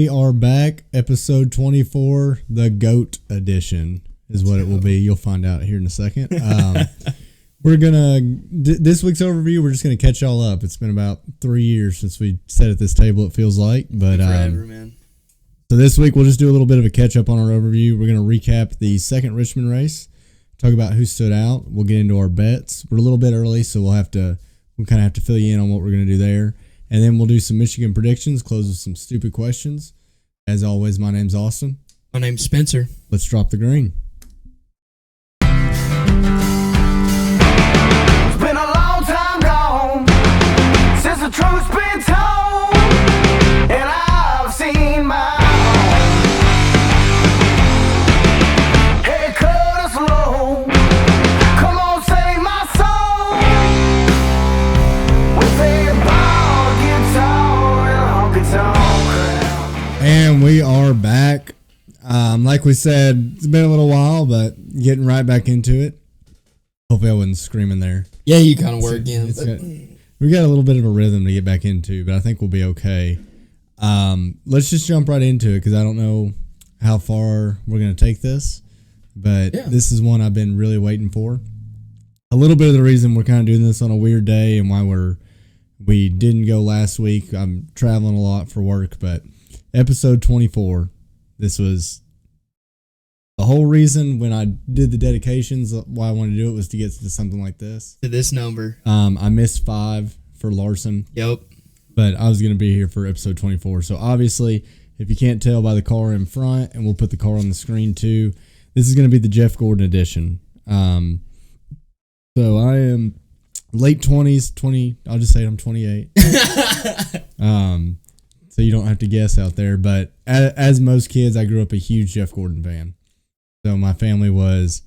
we are back. Episode 24, the GOAT edition is what it will be. You'll find out here in a second. We're going to, this week's overview, we're just going to catch y'all up. It's been about 3 years since we sat at this table, it feels like. But forever, man. So this week, we'll just do a little bit of a catch up on our overview. We're going to recap the second Richmond race, talk about who stood out. We'll get into our bets. We're a little bit early, so we'll kind of have to fill you in on what we're going to do there. And then we'll do some Michigan predictions, close with some stupid questions. As always, my name's Austin. My name's Spencer. Let's drop the green. It's been a long time gone since the truth's been told, and I've seen my own. Hey, cut us low. Come on, save my soul with a bar guitar and a honky tonk crowd. And we are back. Like we said, it's been a little while, but getting right back into it. Hopefully I wasn't screaming there. Yeah, you kind of were again. We got a little bit of a rhythm to get back into, but I think we'll be okay. Let's just jump right into it because I don't know how far we're going to take this, but This is one I've been really waiting for. A little bit of the reason we're kind of doing this on a weird day and why we didn't go last week. I'm traveling a lot for work, but episode 24, this was the whole reason when I did the dedications, why I wanted to do it was to get to something like this. To this number. I missed 5 for Larson. Yep. But I was going to be here for episode 24. So obviously, if you can't tell by the car in front, and we'll put the car on the screen too, this is going to be the Jeff Gordon edition. So I am late 20s, I'll just say I'm 28. So you don't have to guess out there. But as most kids, I grew up a huge Jeff Gordon fan. So my family was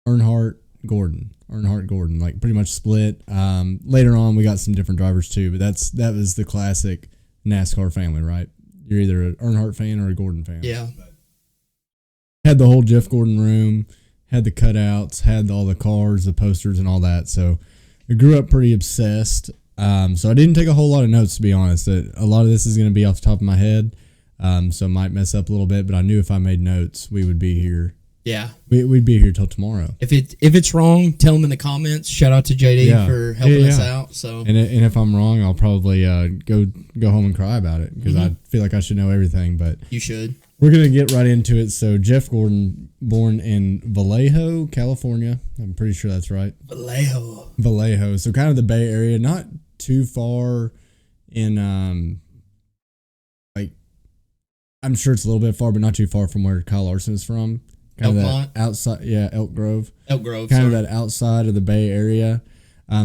Earnhardt Gordon, like pretty much split. Later on, we got some different drivers too, but that was the classic NASCAR family, right? You're either an Earnhardt fan or a Gordon fan. Yeah. Had the whole Jeff Gordon room, had the cutouts, had all the cars, the posters, and all that. So I grew up pretty obsessed. So I didn't take a whole lot of notes, to be honest. A lot of this is going to be off the top of my head. So I might mess up a little bit, but I knew if I made notes, we would be here. Yeah. We'd be here till tomorrow. If it's wrong, tell them in the comments. Shout out to JD for helping us out. So and if I'm wrong, I'll probably go home and cry about it because I feel like I should know everything. But you should. We're gonna get right into it. So Jeff Gordon, born in Vallejo, California. I'm pretty sure that's right. Vallejo. So kind of the Bay Area, not too far in I'm sure it's a little bit far, but not too far from where Kyle Larson is from. Kind of that outside, Elk Grove. Kind of that outside of the Bay Area.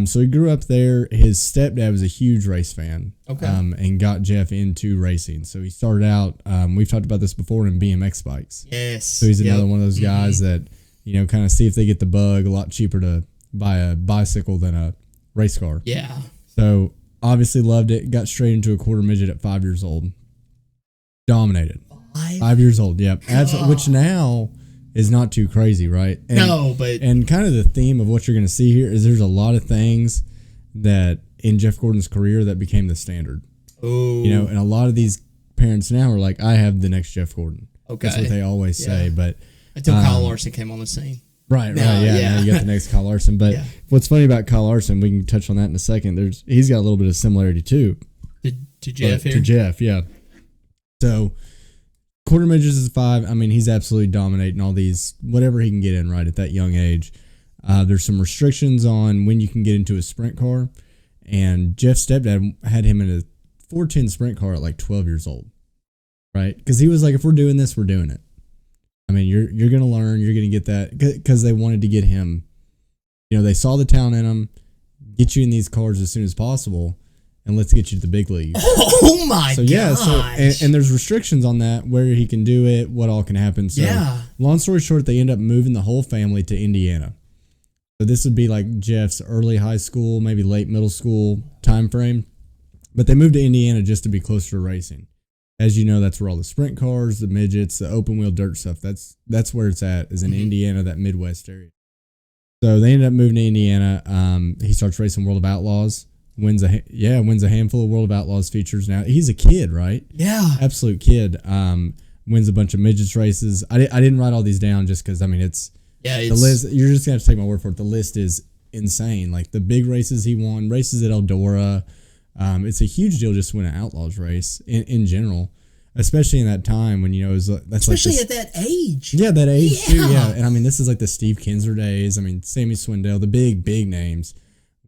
So he grew up there. His stepdad was a huge race fan. Okay. And got Jeff into racing. So he started out, we've talked about this before, in BMX bikes. Yes. So he's another one of those guys that, kind of see if they get the bug. A lot cheaper to buy a bicycle than a race car. Yeah. So obviously loved it. Got straight into a quarter midget at 5 years old. Dominated. 5 years old, yep. Which now is not too crazy, right? And kind of the theme of what you're going to see here is there's a lot of things that in Jeff Gordon's career that became the standard. Oh. And a lot of these parents now are like, I have the next Jeff Gordon. Okay. That's what they always say. But until Kyle Larson came on the scene. Right. Now you got the next Kyle Larson. But what's funny about Kyle Larson, we can touch on that in a second. He's got a little bit of similarity too. To Jeff here? To Jeff, yeah. So, quarter midgets is 5. I mean, he's absolutely dominating all these, whatever he can get in, right, at that young age. There's some restrictions on when you can get into a sprint car. And Jeff's stepdad had him in a 410 sprint car at like 12 years old, right? Because he was like, if we're doing this, we're doing it. I mean, you're going to learn, you're going to get that, because they wanted to get him, they saw the talent in him, get you in these cars as soon as possible. And let's get you to the big leagues. Oh my god! So and there's restrictions on that, where he can do it, what all can happen. So long story short, they end up moving the whole family to Indiana. So this would be like Jeff's early high school, maybe late middle school time frame. But they moved to Indiana just to be closer to racing. As you know, that's where all the sprint cars, the midgets, the open wheel dirt stuff. That's where it's at, is in Indiana, that Midwest area. So they ended up moving to Indiana. He starts racing World of Outlaws wins a handful of World of Outlaws features now. He's a kid, right? Yeah. Absolute kid. Wins a bunch of midgets races. I didn't write all these down just because, I mean, it's the list. You're just going to have to take my word for it. The list is insane. Like the big races he won, races at Eldora. It's a huge deal just to win an Outlaws race in general. Especially in that time when, that's especially at that age. Yeah, that age too. Yeah, and I mean, this is like the Steve Kinzer days. I mean, Sammy Swindell, the big names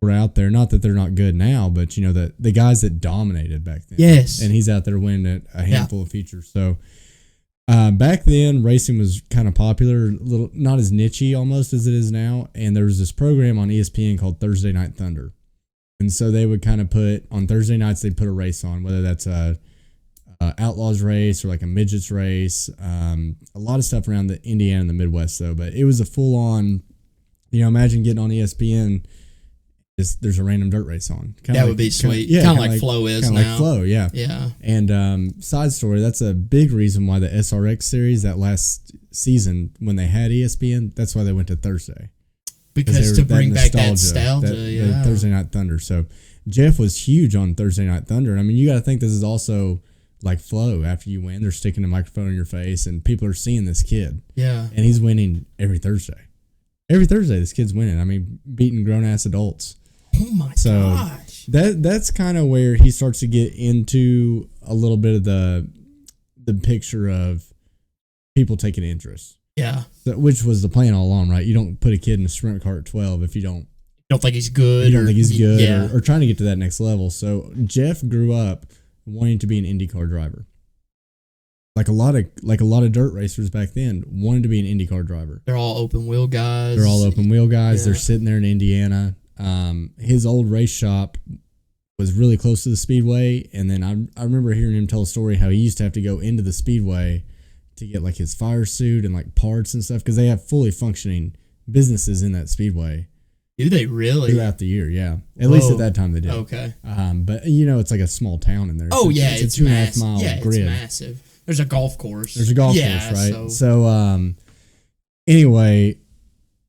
were out there. Not that they're not good now, but the guys that dominated back then. Yes, and he's out there winning a handful of features. So back then, racing was kind of popular, a little not as nichey almost as it is now. And there was this program on ESPN called Thursday Night Thunder, and so they would kind of put on Thursday nights they'd put a race on, whether that's a Outlaws race or like a midgets race, a lot of stuff around the Indiana and the Midwest though. But it was a full on, imagine getting on ESPN. There's a random dirt race on. That would be sweet. Kind of like Flow is now. Like Flow, yeah. Yeah. And side story, that's a big reason why the SRX series that last season when they had ESPN, that's why they went to Thursday. Because to bring back that nostalgia, that Thursday Night Thunder. So Jeff was huge on Thursday Night Thunder. And I mean, you got to think this is also like Flow. After you win, they're sticking a microphone in your face and people are seeing this kid. Yeah. And he's winning every Thursday. Every Thursday, this kid's winning. I mean, beating grown-ass adults. Oh, my gosh. That's kind of where he starts to get into a little bit of the picture of people taking interest. Yeah. Which was the plan all along, right? You don't put a kid in a sprint car at 12 if you don't think he's good. You don't think he's good or trying to get to that next level. So Jeff grew up wanting to be an IndyCar driver. Like a lot of dirt racers back then wanted to be an IndyCar driver. They're all open wheel guys. Yeah. They're sitting there in Indiana. His old race shop was really close to the speedway, and then I remember hearing him tell a story how he used to have to go into the speedway to get like his fire suit and like parts and stuff because they have fully functioning businesses in that speedway. Do they really? Throughout the year, yeah. At least at that time they did. Okay. But it's like a small town in there. It's a 2.5 mile grid. It's massive. There's a golf course. Course, right? So anyway,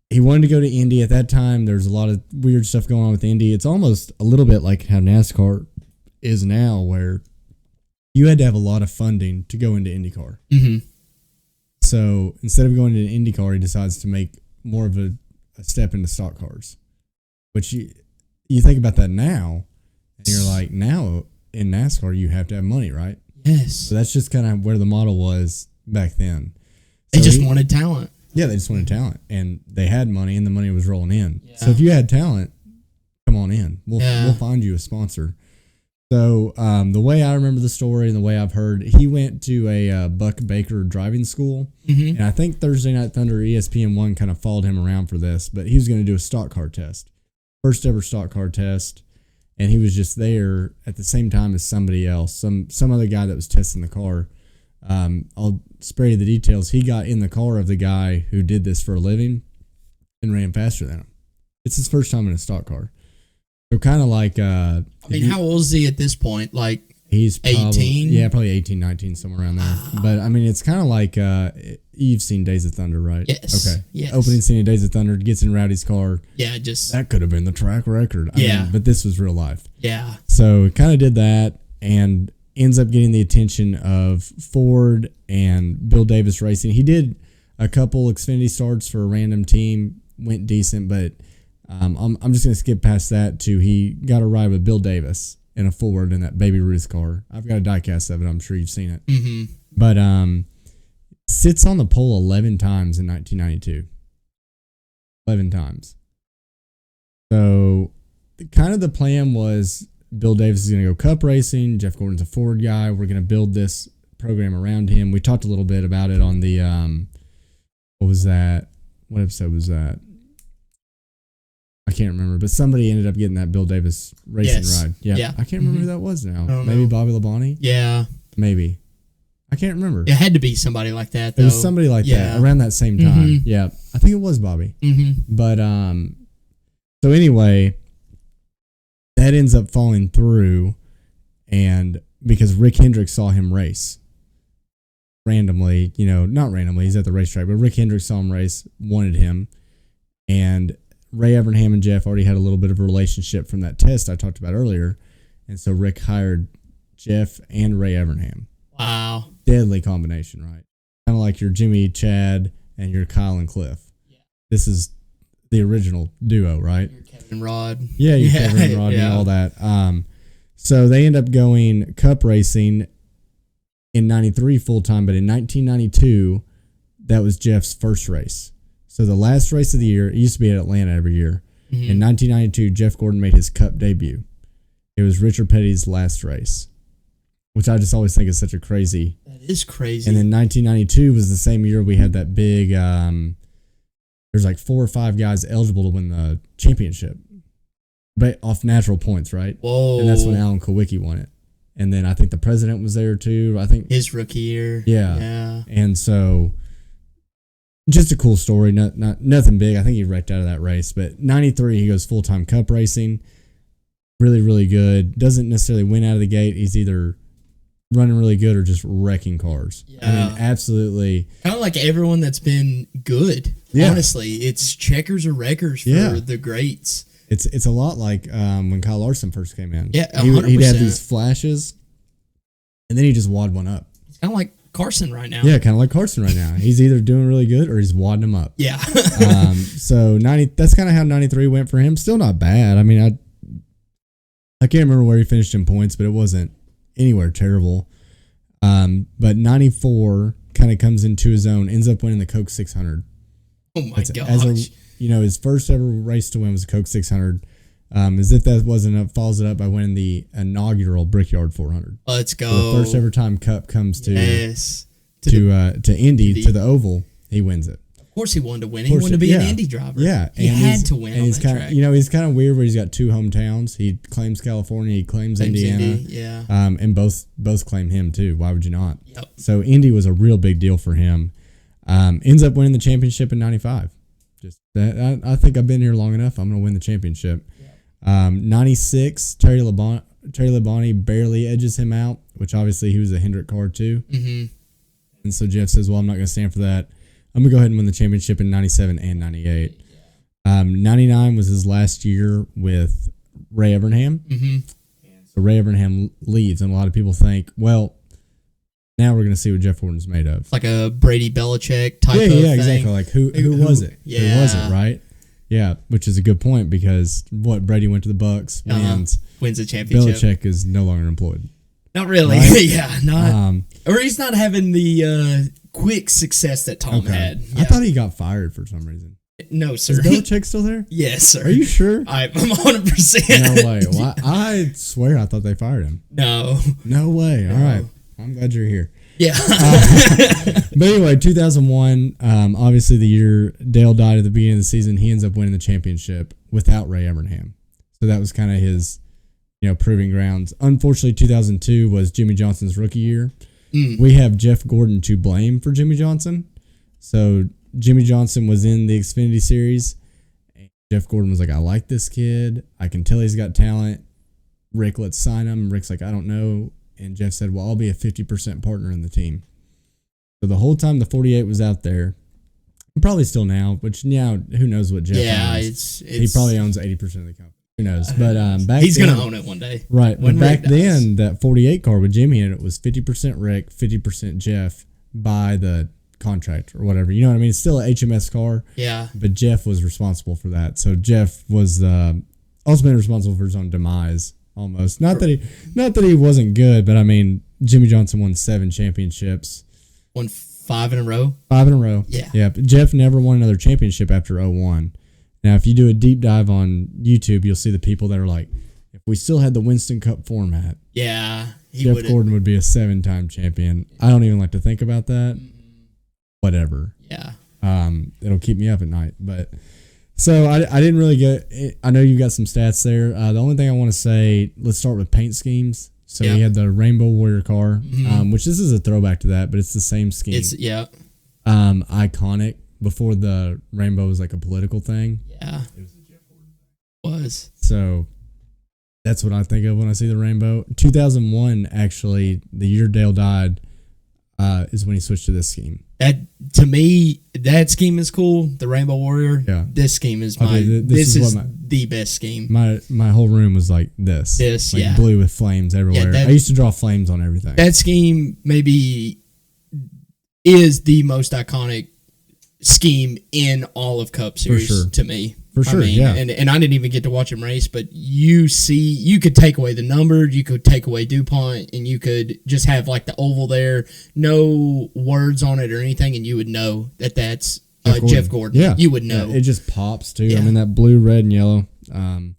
he wanted to go to Indy. At that time, there's a lot of weird stuff going on with Indy. It's almost a little bit like how NASCAR is now, where you had to have a lot of funding to go into IndyCar. Mm-hmm. So instead of going into IndyCar, he decides to make more of a step into stock cars. Which you think about that now, and you're like, now in NASCAR, you have to have money, right? Yes. So that's just kind of where the model was back then. They just wanted talent. Yeah, they just wanted talent, and they had money, and the money was rolling in. Yeah. So if you had talent, come on in. We'll find you a sponsor. So the way I remember the story and the way I've heard, he went to a Buck Baker driving school, mm-hmm. and I think Thursday Night Thunder ESPN1 kind of followed him around for this, but he was going to do a stock car test, first ever stock car test, and he was just there at the same time as somebody else, some other guy that was testing the car. I'll spare you the details. He got in the car of the guy who did this for a living and ran faster than him. It's his first time in a stock car. So kind of like... how old is he at this point? Like he's 18? Yeah, probably 18, 19, somewhere around there. But, I mean, it's kind of like... you've seen Days of Thunder, right? Yes. Okay. Yes. Opening scene of Days of Thunder, gets in Rowdy's car. Yeah, That could have been the track record. I mean, but this was real life. Yeah. So kind of did that and ends up getting the attention of Ford and Bill Davis Racing. He did a couple Xfinity starts for a random team, went decent, but I'm just going to skip past that to he got a ride with Bill Davis in a Ford in that Baby Ruth car. I've got a diecast of it. I'm sure you've seen it. Mm-hmm. But sits on the pole 11 times in 1992. 11 times. So kind of the plan was Bill Davis is going to go cup racing. Jeff Gordon's a Ford guy. We're going to build this program around him. We talked a little bit about it on the, what was that? What episode was that? I can't remember, but somebody ended up getting that Bill Davis racing ride. Yeah. I can't remember who that was now. Maybe Bobby Labonte? Yeah. Maybe. I can't remember. It had to be somebody like that, though. It was somebody like that around that same time. Mm-hmm. Yeah. I think it was Bobby. Mm-hmm. But, so anyway, that ends up falling through, and because Rick Hendricks saw him race randomly, not randomly, he's at the racetrack, but Rick Hendricks saw him race, wanted him, and Ray Evernham and Jeff already had a little bit of a relationship from that test I talked about earlier. And so Rick hired Jeff and Ray Evernham. Wow. Deadly combination, right? Kind of like your Jimmy, Chad, and your Kyle and Cliff. Yeah. This is the original duo, right? Your Kevin and Rod. Yeah, your Kevin and Rodney, all that. So they end up going cup racing in 93 full-time, but in 1992, that was Jeff's first race. So the last race of the year, it used to be at Atlanta every year. Mm-hmm. In 1992, Jeff Gordon made his cup debut. It was Richard Petty's last race, which I just always think is such a crazy. That is crazy. And then 1992 was the same year we had that big, there's like 4 or 5 guys eligible to win the championship. But off natural points, right? Whoa. And that's when Alan Kowicki won it. And then I think the president was there too. I think his rookie year. Yeah. And so just a cool story. Nothing big. I think he wrecked out of that race. But 93, he goes full-time cup racing. Really, really good. Doesn't necessarily win out of the gate. He's either running really good or just wrecking cars. Yeah. I mean, absolutely. Kind of like everyone that's been good. Yeah. Honestly, it's checkers or wreckers for the greats. It's a lot like when Kyle Larson first came in. Yeah, 100%. He'd have these flashes, and then he just wad one up. It's kind of like Carson right now. Yeah, kind of like Carson right now. He's either doing really good or he's wadding them up. Yeah. So 90. That's kind of how 93 went for him. Still not bad. I mean, I can't remember where he finished in points, but it wasn't anywhere terrible. But 94 kind of comes into his own. Ends up winning the Coke 600. Oh my gosh. His first ever race to win was a Coke 600. As if that wasn't enough, follows it up by winning the inaugural Brickyard 400. Let's go. So the first ever time Cup comes to Indy, to the Oval, he wins it. Of course he wanted to win. He wanted to be an Indy driver. Yeah. He had to win on that track. He's kind of weird where he's got 2 hometowns. He claims California, he claims Indiana. Indy, yeah. And both claim him too. Why would you not? Yep. So Indy was a real big deal for him. Ends up winning the championship in 95. Just that, I think I've been here long enough. I'm going to win the championship. 96, Terry Labonte barely edges him out, which obviously he was a Hendrick car too. Mm-hmm. And so Jeff says, well, I'm not going to stand for that. I'm going to go ahead and win the championship in 97 and 98. 99 was his last year with Ray Evernham. Mm-hmm. So Ray Evernham leaves, and a lot of people think, well, now we're going to see what Jeff Gordon's made of. Like a Brady Belichick type of thing. Yeah, exactly. Like, who was it? Yeah. Who was it, right? Yeah, which is a good point because Brady went to the Bucks, wins the championship. Belichick is no longer employed. Not really. Right? Yeah, not. Or he's not having the quick success that Tom had. Yeah. I thought he got fired for some reason. No, sir. Is Belichick still there? Yes, sir. Are you sure? I'm 100%. No way. Well, I swear I thought they fired him. No. No way. All right. I'm glad you're here. Yeah. But anyway, 2001, obviously the year Dale died at the beginning of the season, he ends up winning the championship without Ray Evernham. So that was kind of his, proving grounds. Unfortunately, 2002 was Jimmy Johnson's rookie year. We have Jeff Gordon to blame for Jimmy Johnson. So Jimmy Johnson was in the Xfinity Series. And Jeff Gordon was like, I like this kid. I can tell he's got talent. Rick, let's sign him. Rick's like, I don't know. And Jeff said, well, I'll be a 50% partner in the team. So the whole time the 48 was out there, probably still now, which who knows what Jeff owns. He probably owns 80% of the company. Who knows? But back he's going to own it one day. Right. But back then, that 48 car with Jimmy in it was 50% Rick, 50% Jeff by the contract or whatever. You know what I mean? It's still an HMS car. Yeah. But Jeff was responsible for that. So Jeff was ultimately responsible for his own demise. Almost. Not that he wasn't good, but I mean, Jimmy Johnson won 7 championships. Won 5 in a row? 5 in a row. Yeah. Yeah. But Jeff never won another championship after 01. Now, if you do a deep dive on YouTube, you'll see the people that are like, if we still had the Winston Cup format, Jeff Gordon would be a 7-time champion. I don't even like to think about that. Whatever. Yeah. It'll keep me up at night, but... So I didn't really get it. I know you got some stats there. The only thing I want to say, let's start with paint schemes. So he had the Rainbow Warrior car, which this is a throwback to that, but it's the same scheme. It's iconic. Before the rainbow was like a political thing. Yeah, it was a Jeff Gordon. Was. So that's what I think of when I see the rainbow. 2001, actually, the year Dale died, is when he switched to this scheme. That to me, that scheme is cool. The Rainbow Warrior. Yeah. This scheme is this is the best scheme. My whole room was like this. Like blue with flames everywhere. I used to draw flames on everything. That scheme maybe is the most iconic scheme in all of Cup Series to me. For sure, yeah. And I didn't even get to watch him race, but you could take away the number, you could take away DuPont, and you could just have like the oval there, no words on it or anything, and you would know that that's Jeff Gordon. Yeah. You would know. Yeah, it just pops too. Yeah. I mean, that blue, red, and yellow. I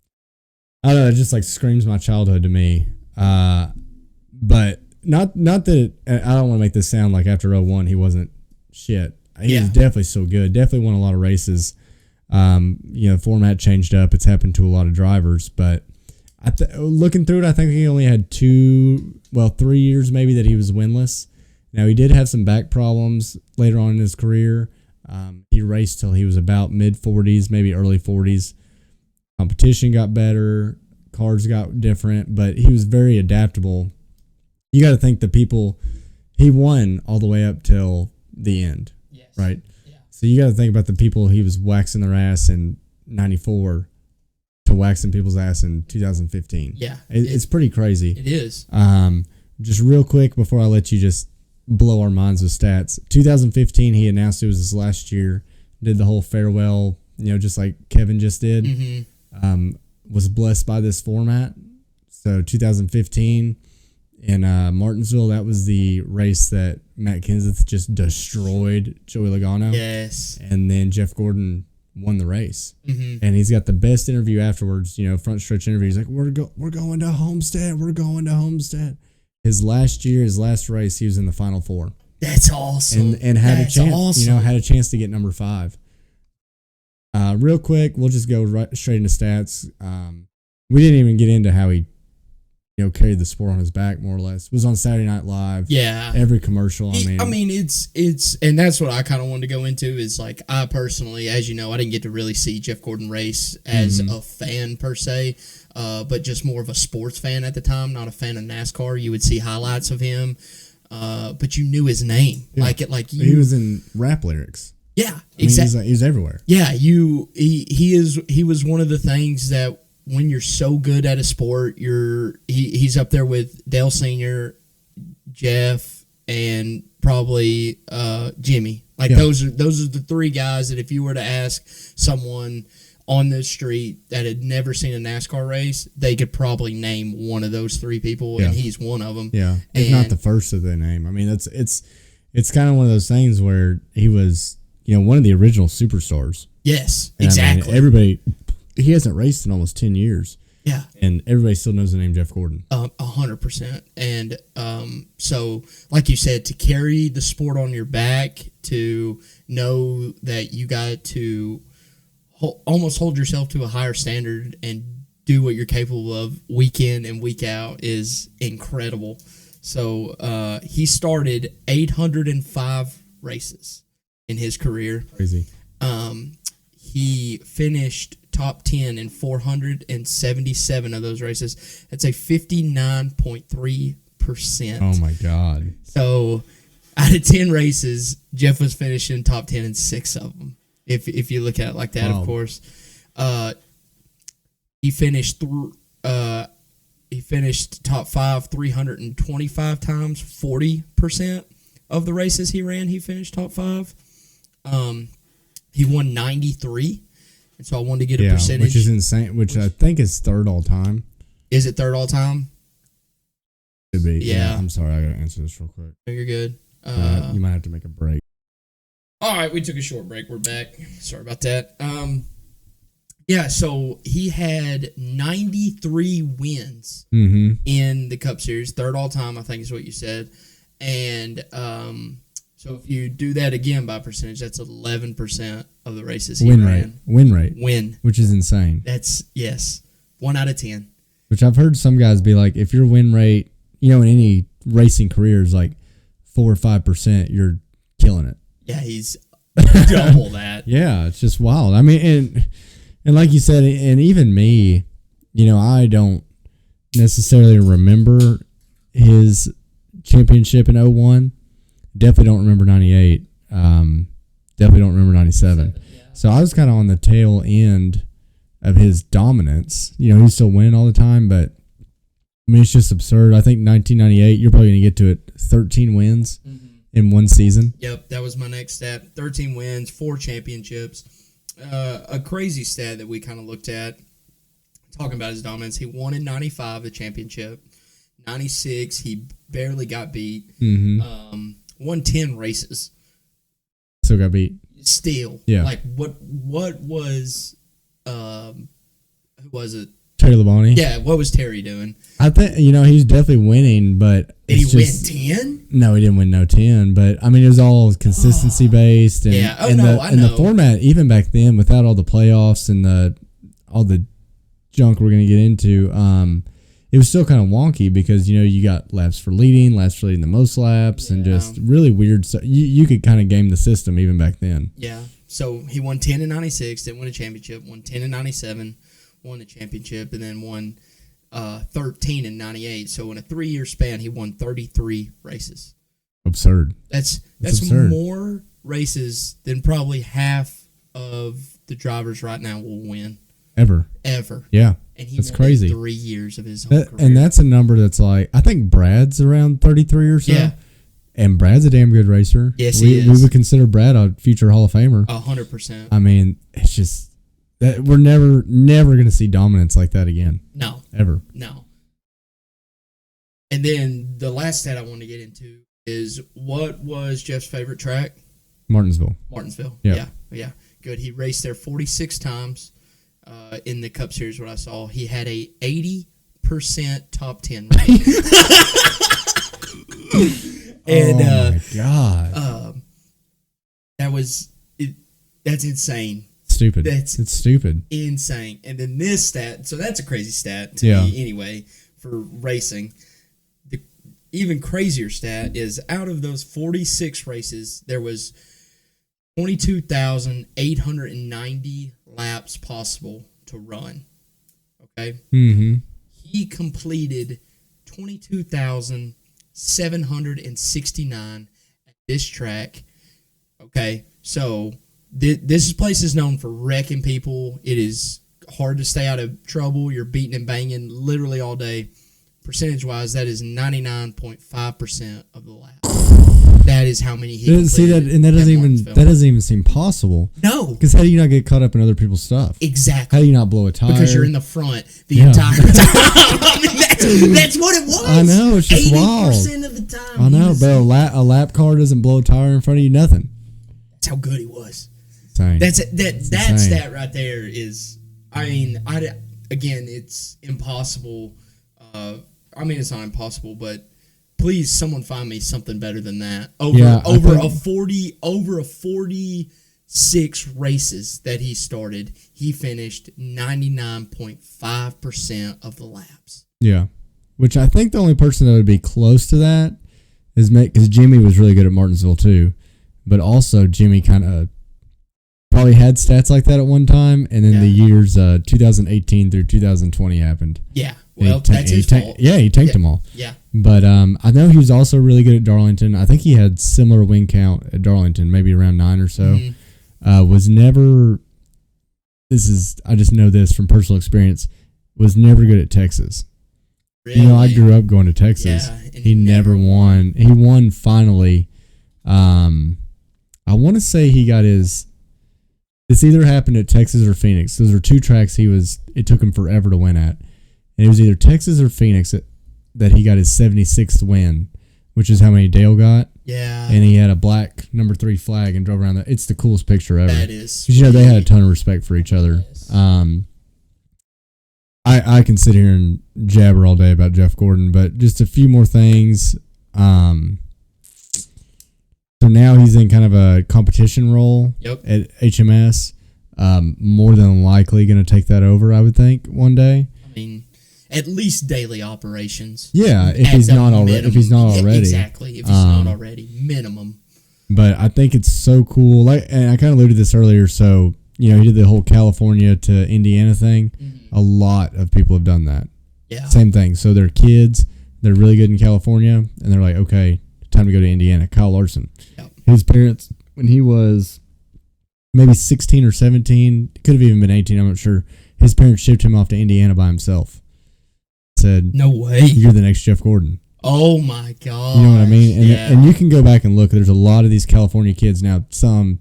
don't know, it just like screams my childhood to me. But not that I don't want to make this sound like after 01 he wasn't shit. He was definitely so good. Definitely won a lot of races. Format changed up. It's happened to a lot of drivers, but looking through it, I think he only had 3 years maybe that he was winless. Now he did have some back problems later on in his career. He raced till he was about mid 40s, maybe early 40s. Competition got better, cars got different, but he was very adaptable. You got to think he won all the way up till the end, right? So you got to think about the people he was waxing their ass in 94 to waxing people's ass in 2015. Yeah. It's pretty crazy. It is. Just real quick before I let you just blow our minds with stats. 2015, he announced it was his last year. Did the whole farewell, just like Kevin just did. Mm-hmm. Was blessed by this format. So 2015 in Martinsville, that was the race that Matt Kenseth just destroyed Joey Logano. Yes. And then Jeff Gordon won the race. Mm-hmm. And he's got the best interview afterwards, front stretch interview. He's like, we're going to Homestead. We're going to Homestead. His last race, he was in the Final Four. That's awesome. And had a chance, had a chance to get number 5. Real quick, we'll just go straight into stats. We didn't even get into how he carried the sport on his back, more or less. Was on Saturday Night Live. Yeah. Every commercial. It's and that's what I kind of wanted to go into is like, I personally, as you know, I didn't get to really see Jeff Gordon race as a fan per se, but just more of a sports fan at the time, not a fan of NASCAR. You would see highlights of him, but you knew his name. Yeah. He was in rap lyrics. Yeah, exactly. He was everywhere. Yeah, he was one of the things that when you're so good at a sport, he's up there with Dale Sr., Jeff, and probably Jimmy. Those are the 3 guys that if you were to ask someone on the street that had never seen a NASCAR race, they could probably name one of those 3 people, and he's one of them. Yeah, if not the first of the name. I mean, it's kind of one of those things where he was one of the original superstars. Yes, and exactly. Everybody. He hasn't raced in almost 10 years. Yeah. And everybody still knows the name Jeff Gordon. 100%. And so, like you said, to carry the sport on your back, to know that you got to almost hold yourself to a higher standard and do what you're capable of week in and week out is incredible. So he started 805 races in his career. Crazy. He finished top 10 in 477 of those races. That's a 59.3%. Oh my God. So out of 10 races, Jeff was finishing top 10 in 6 of them. If you look at it like that, of course. He finished top 5 325 times. 40% of the races he ran, he finished top 5. He won 93, and so I wanted to get a percentage. Which is insane, which I think is 3rd all time. Is it 3rd all time? Could be. Yeah. I'm sorry, I got to answer this real quick. No, you're good. You might have to make a break. All right, we took a short break. We're back. Sorry about that. So he had 93 wins in the Cup Series. 3rd all time, I think is what you said. And so if you do that again by percentage, that's 11% of the races he ran. Win rate. Which is insane. That's, 1 out of 10. Which I've heard some guys be like, if your win rate, in any racing career is like 4 or 5%, you're killing it. Yeah, he's double that. Yeah, it's just wild. I mean, and like you said, and even me, I don't necessarily remember his championship in 01. Definitely don't remember 98. Definitely don't remember 97. So I was kind of on the tail end of his dominance. You know, he's still winning all the time, but I mean, it's just absurd. I think 1998, you're probably going to get to it, 13 wins in one season. Yep, that was my next stat. 13 wins, 4 championships. A crazy stat that we kind of looked at, talking about his dominance. He won in 95, the championship. 96, he barely got beat. Won 10 races. Still got beat. Still. Yeah. Like, what was, who was it? Terry Labonte. Yeah, what was Terry doing? I think, you know, he's definitely winning, but Did he just, win 10? No, he didn't win no 10, but I mean, it was all consistency based. And, Yeah. Oh, and no, the, I and know. the format, even back then, without all the playoffs and all the junk we're going to get into, it was still kind of wonky because, you know, you got laps for leading the most laps, and just really weird stuff. You could kind of game the system even back then. Yeah. So he won 10 in 96, didn't win a championship, won 10 in 97, won the championship, and then won 13 in 98. So in a 3-year span, he won 33 races. Absurd. That's absurd. More races than probably half of the drivers right now will win. Ever. Yeah. And he that's won crazy. 3 years of his whole career. And that's a number that's like, I think Brad's around 33 or so. Yeah. And Brad's a damn good racer. Yes, we, he is. We would consider Brad a future Hall of Famer. 100%. I mean, it's just that we're never going to see dominance like that again. No. Ever. No. And then the last stat I want to get into is, what was Jeff's favorite track? Martinsville. Yeah. Good. He raced there 46 times in the Cup Series, what I saw. He had a 80% top 10 rate. And, oh, my God. That's insane. Stupid. It's stupid. Insane. And then this stat, so that's a crazy stat to me anyway for racing. The even crazier stat is, out of those 46 races, there was 22,890 laps possible to run. Okay? Mm-hmm. He completed 22,769 at this track. Okay? So this place is known for wrecking people. It is hard to stay out of trouble. You're beating and banging literally all day. Percentage-wise, that is 99.5% of the laps. That is how many he completed. See that, and that doesn't even seem possible. No, because how do you not get caught up in other people's stuff? Exactly. How do you not blow a tire? Because you're in the front the entire time. I mean, that's what it was. I know, it's just 80% wild. 80% of the time. I know, bro. A lap car doesn't blow a tire in front of you. Nothing. That's how good he was. Insane. That stat right there is. I mean, again, it's impossible. I mean, it's not impossible, but please, someone find me something better than that. Over 46 races that he started, he finished 99.5% of the laps. Yeah, which I think the only person that would be close to that is because Jimmy was really good at Martinsville too, but also Jimmy kind of probably had stats like that at one time, and then the years 2018 through 2020 happened. Yeah. Well, that's his fault. Yeah, he tanked them all. Yeah. But I know he was also really good at Darlington. I think he had similar win count at Darlington, maybe around 9 or so. Mm-hmm. Was never, I just know this from personal experience, was never good at Texas. Really? You know, I grew up going to Texas. Yeah, he never won. He won finally. I want to say he got his, this either happened at Texas or Phoenix. Those are two tracks it took him forever to win at. And it was either Texas or Phoenix that he got his 76th win, which is how many Dale got. Yeah. And he had a black number 3 flag and drove around that. It's the coolest picture ever. That is. Because, you know, they had a ton of respect for each other. Yes. I can sit here and jabber all day about Jeff Gordon, but just a few more things. So now he's in kind of a competition role at HMS. More than likely going to take that over, I would think, one day. I mean, at least daily operations. Yeah, if he's not already. Exactly, if he's not already. Minimum. But I think it's so cool. And I kind of alluded to this earlier. So, you know, he did the whole California to Indiana thing. Mm-hmm. A lot of people have done that. Yeah. Same thing. So they're kids. They're really good in California. And they're like, okay, time to go to Indiana. Kyle Larson. Yep. His parents when he was maybe 16 or 17, could have even been 18, I'm not sure. His parents shipped him off to Indiana by himself. Said, No way. "You're the next Jeff Gordon." Oh my god. You know what I mean? And, Yeah. and you can go back and look. There's a lot of these California kids now. Some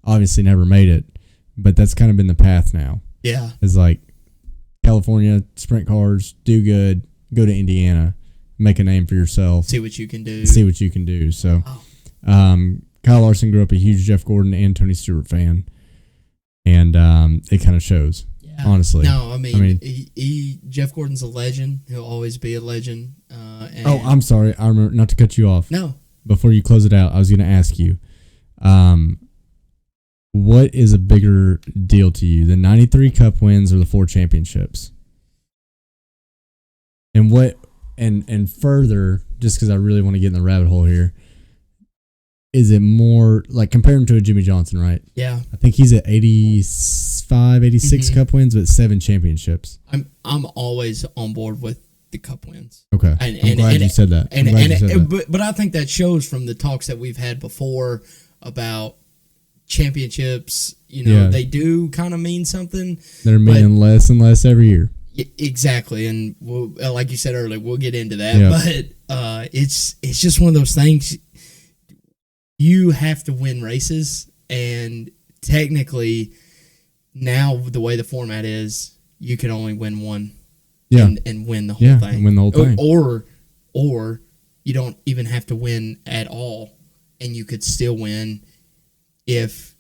obviously never made it, but that's kind of been the path now. Yeah. It's like California sprint cars, do good, go to Indiana, make a name for yourself, See what you can do. see what you can do. So, Kyle Larson grew up a huge Jeff Gordon and Tony Stewart fan, and it kind of shows. Yeah. Honestly. No, I mean Jeff Gordon's a legend. He'll always be a legend. Oh, I'm sorry. I remember, not to cut you off. No. Before you close it out, I was going to ask you, what is a bigger deal to you, the 93 Cup wins or the 4 championships? And what, and further, just because I really want to get in the rabbit hole here, is it more, like, compare him to a Jimmy Johnson, right? Yeah. I think he's at 85, 86 Cup wins, but 7 championships. I'm always on board with the Cup wins. Okay. I'm glad you said that. But I think that shows from the talks that we've had before about championships. You know, Yeah. they do kind of mean something. They're meaning less and less every year. Exactly, and like you said earlier, we'll get into that. Yeah. But it's just one of those things. You have to win races, and technically, now the way the format is, you can only win one. Yeah. And win the whole thing. And win the whole thing. Or you don't even have to win at all, and you could still win if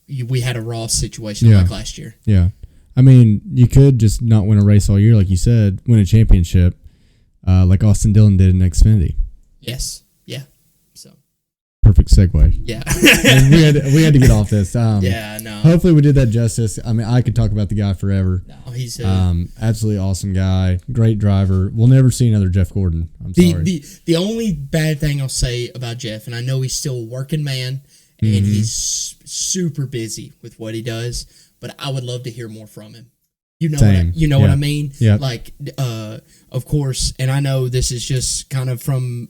we had a Ross situation like last year. Yeah. I mean, you could just not win a race all year, like you said, win a championship, like Austin Dillon did in Xfinity. Yes. Yeah. So. Perfect segue. Yeah. we had to get off this. Yeah, no. Hopefully we did that justice. I mean, I could talk about the guy forever. No, he's absolutely awesome guy, great driver. We'll never see another Jeff Gordon. I'm sorry. The only bad thing I'll say about Jeff, and I know he's still a working man, and he's super busy with what he does, but I would love to hear more from him. You know what I mean? Yeah. Like, of course, and I know this is just kind of from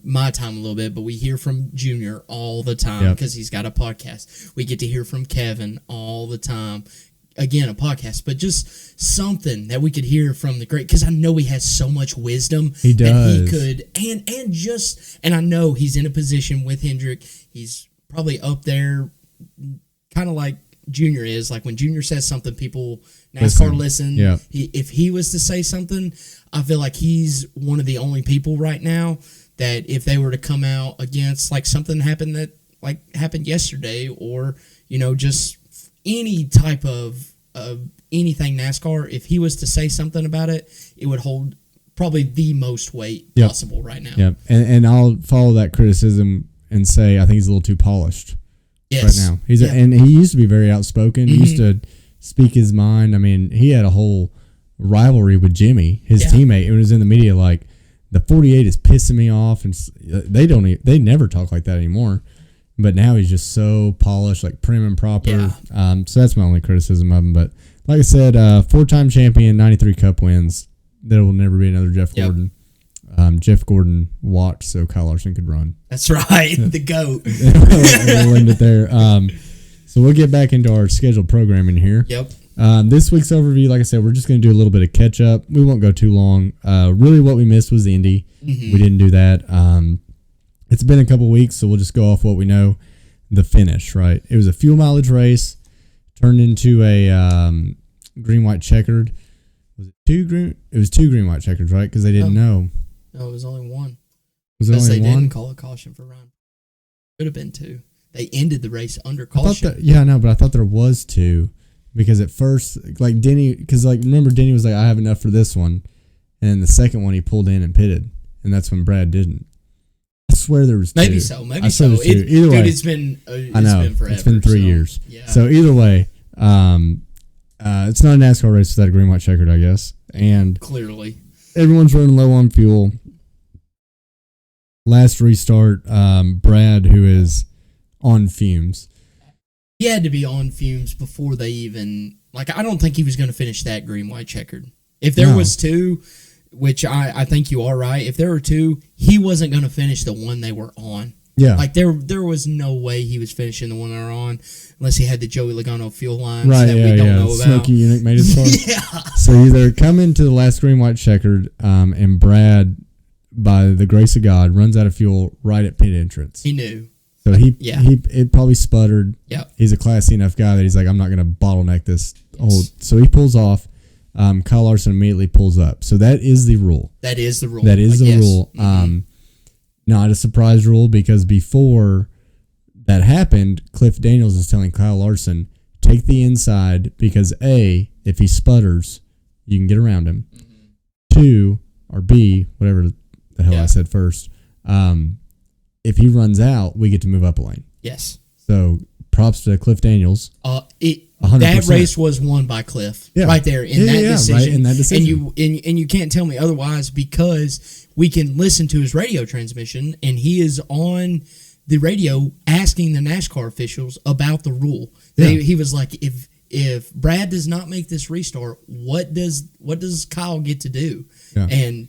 my time a little bit, but we hear from Junior all the time because he's got a podcast. We get to hear from Kevin all the time. Again, a podcast, but just something that we could hear from the great, because I know he has so much wisdom. He does. That he could, and I know he's in a position with Hendrick. He's probably up there, kind of like Junior is. Like when Junior says something, people NASCAR listen. Yeah. If he was to say something, I feel like he's one of the only people right now that if they were to come out against like something happened yesterday, or just any type of anything NASCAR, if he was to say something about it, it would hold probably the most weight possible right now. Yeah, and I'll follow that criticism and say I think he's a little too polished right now. And he used to be very outspoken. He used to speak his mind. I mean, he had a whole rivalry with Jimmy, his teammate. It was in the media like, the 48 is pissing me off, and they never talk like that anymore. But now he's just so polished, like prim and proper. Yeah. So that's my only criticism of him. But like I said, 4-time champion, 93 Cup wins. There will never be another Jeff Gordon. Jeff Gordon watched so Kyle Larson could run. That's right, the GOAT. We'll end it there. So we'll get back into our scheduled programming here. Yep. This week's overview, like I said, we're just going to do a little bit of catch up. We won't go too long. Really, what we missed was the Indy. We didn't do that. It's been a couple weeks, so we'll just go off what we know. The finish, right? It was a fuel mileage race, turned into a green, white, checkered. Was it 2 green? It was 2 green, white, checkers, right? Because they didn't know. No, it was only 1. Was it only they 1? Didn't call a caution for Ryan. Could have been 2. They ended the race under caution. I know, but I thought there was 2 because at first, like Denny, because like remember Denny was like, I have enough for this one, and then the second one he pulled in and pitted, and that's when Brad didn't. I swear there was 2. Maybe so. Either way, dude, it's been forever. It's been 3 years. Yeah. So either way, it's not a NASCAR race without a green, white, checkered, I guess. And clearly, everyone's running low on fuel. Last restart, Brad, who is on fumes. He had to be on fumes before they even... Like, I don't think he was going to finish that green, white, checkered. If there was 2, which I think you are right, if there were 2, he wasn't going to finish the one they were on. Yeah. Like there was no way he was finishing the one they're on unless he had the Joey Logano fuel lines Right, that yeah, we don't yeah. know about. Smokey Eunuch made his car. Yeah. So either come into the last green, white, checkered, and Brad, by the grace of God, runs out of fuel right at pit entrance. He knew. So it probably sputtered. Yep. He's a classy enough guy that he's like, I'm not going to bottleneck this. So he pulls off. Kyle Larson immediately pulls up. So that is the rule. That is the rule. That is the yes. rule. Not a surprise rule, because before that happened, Cliff Daniels is telling Kyle Larson, take the inside, because A, if he sputters, you can get around him. 2, or B, whatever the hell I said first, if he runs out, we get to move up a lane. Yes. So props to Cliff Daniels. 100%. That race was won by Cliff right there in that decision. Right in that decision. And you can't tell me otherwise, because we can listen to his radio transmission, and he is on the radio asking the NASCAR officials about the rule. He was like, if Brad does not make this restart, what does Kyle get to do? Yeah. And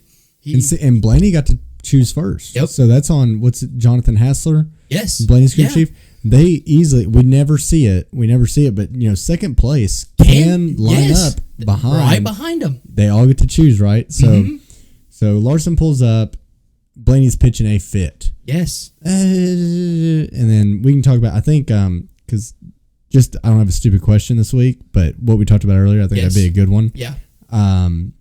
and Blaney got to choose first. Yep. So that's on Jonathan Hassler. Yes. Blaney's crew chief. They we never see it, but second place can line up right behind them. They all get to choose, right? So so Larson pulls up, Blaney's pitching a fit. Yes. And then we can talk about, I think, because I don't have a stupid question this week, but what we talked about earlier, I think that'd be a good one. Yeah.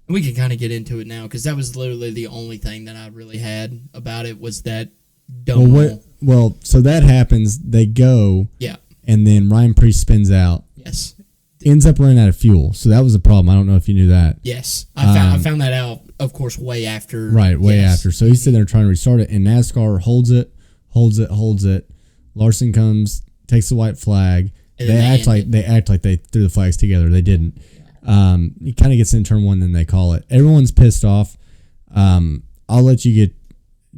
We can kind of get into it now, because that was literally the only thing that I really had about it was that dumb. So that happens. They go. Yeah. And then Ryan Preece spins out. Yes. Ends up running out of fuel. So that was a problem. I don't know if you knew that. Yes. I found that out, of course, way after. Right, way after. So he's sitting there trying to restart it, and NASCAR holds it. Larson comes, takes the white flag. They act like they threw the flags together. They didn't. He kind of gets in turn one, then they call it. Everyone's pissed off. I'll let you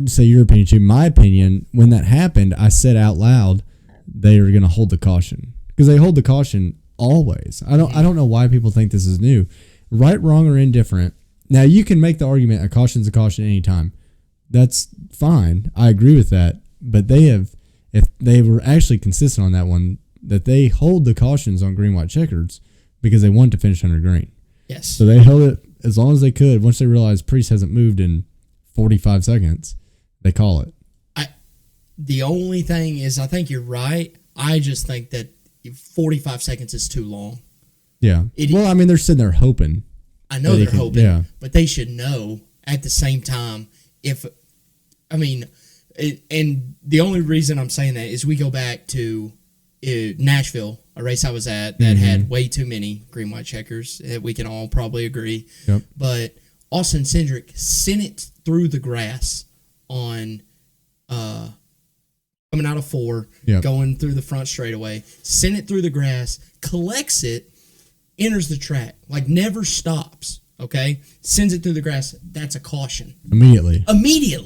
say your opinion too. My opinion, when that happened, I said out loud they are going to hold the caution, because they hold the caution always. I don't know why people think this is new. Right, wrong, or indifferent. Now you can make the argument a caution's a caution anytime. That's fine. I agree with that. But if they were actually consistent on that one, that they hold the cautions on green, white, checkers, because they want to finish under green. Yes. So they held it as long as they could. Once they realized Priest hasn't moved in 45 seconds, they call it. The only thing is, I think you're right. I just think that 45 seconds is too long. Yeah. They're sitting there hoping. I know they're hoping, but they should know at the same time. And the only reason I'm saying that is we go back to Nashville, a race I was at that had way too many green, white checkers. We can all probably agree. Yep. But Austin Cindric sent it through the grass on coming out of 4, going through the front straightaway, sent it through the grass, collects it, enters the track, never stops. Okay, sends it through the grass. That's a caution. Immediately.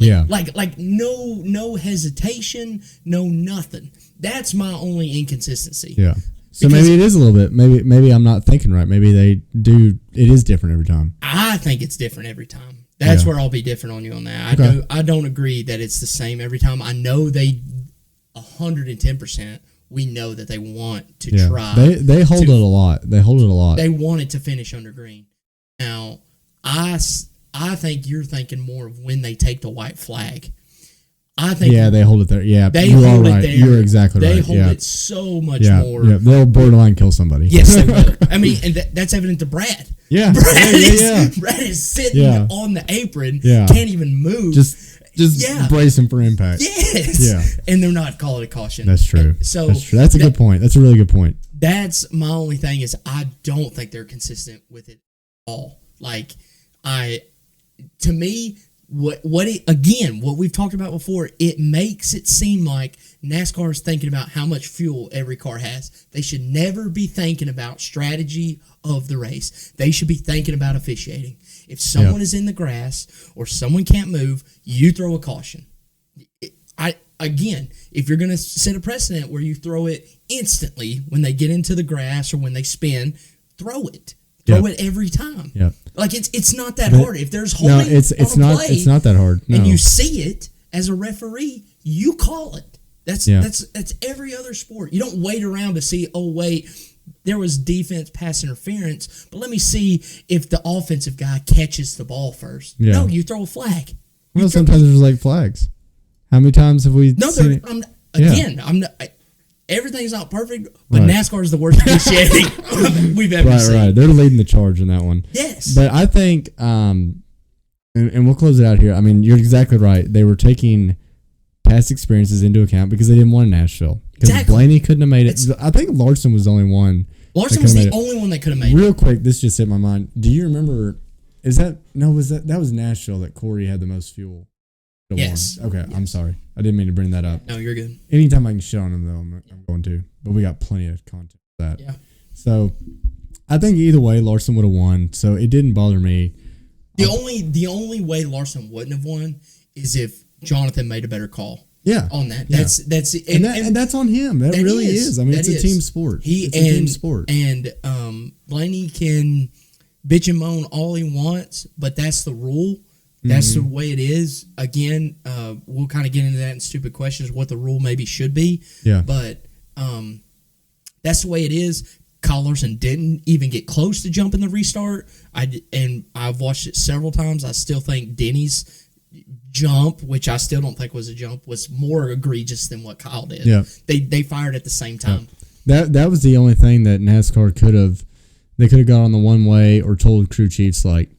Yeah. Like no hesitation, no nothing. That's my only inconsistency. Yeah. So maybe it is a little bit. Maybe I'm not thinking right. Maybe they do. It is different every time. I think it's different every time. That's where I'll be different on you on that. I don't agree that it's the same every time. I know they 110%. We know that they want to try. They hold it a lot. They want it to finish under green. Now, I think you're thinking more of when they take the white flag. I think they hold it there. Yeah, they you hold are it right. there. You're exactly they right. They hold it so much more. Yeah, they'll borderline kill somebody. Yes, they will. And that's evident to Brad. Yeah, Brad is sitting on the apron. Yeah. Can't even move. Just bracing for impact. Yes. Yeah. And they're not calling a caution. That's true. That's a good point. That's a really good point. That's my only thing is I don't think they're consistent with it at all. To me, what we've talked about before, it makes it seem like NASCAR is thinking about how much fuel every car has. They should never be thinking about strategy of the race. They should be thinking about officiating. If someone is in the grass or someone can't move, you throw a caution. If you're going to set a precedent where you throw it instantly when they get into the grass or when they spin, throw it. Throw it every time. Yeah. It's not that hard. If there's holding it's not that hard. No. And you see it, as a referee, you call it. That's every other sport. You don't wait around to see, oh, wait, there was defense pass interference, but let me see if the offensive guy catches the ball first. Yeah. No, you throw a flag. Well, sometimes there's like flags. How many times have we seen it? I'm not, everything's not perfect, but NASCAR is the worst officiating we've ever seen. Right. They're leading the charge in that one. Yes. But I think, and we'll close it out here. I mean, you're exactly right. They were taking past experiences into account because they didn't want Nashville. Because Blaney couldn't have made it. I think Larson was the only one. Larson was the only one that could have made it. Real quick, this just hit my mind. Do you remember? That was Nashville that Corey had the most fuel? Yes. Okay, yes. I'm sorry. I didn't mean to bring that up. No, you're good. Anytime I can shit on him, though, I'm going to. But we got plenty of content for that. Yeah. So I think either way, Larson would have won. So it didn't bother me. The only way Larson wouldn't have won is if Jonathan made a better call. Yeah. On that. Yeah. That's and that's on him. That really is. I mean, it's a team sport. It's a team sport. And Blaney can bitch and moan all he wants, but that's the rule. That's the way it is. Again, we'll kind of get into that in stupid questions, what the rule maybe should be. Yeah. But that's the way it is. Kyle Larson didn't even get close to jumping the restart. I've watched it several times. I still think Denny's jump, which I still don't think was a jump, was more egregious than what Kyle did. Yeah. They fired at the same time. Yeah. That was the only thing that NASCAR could have got on the one way or told crew chiefs like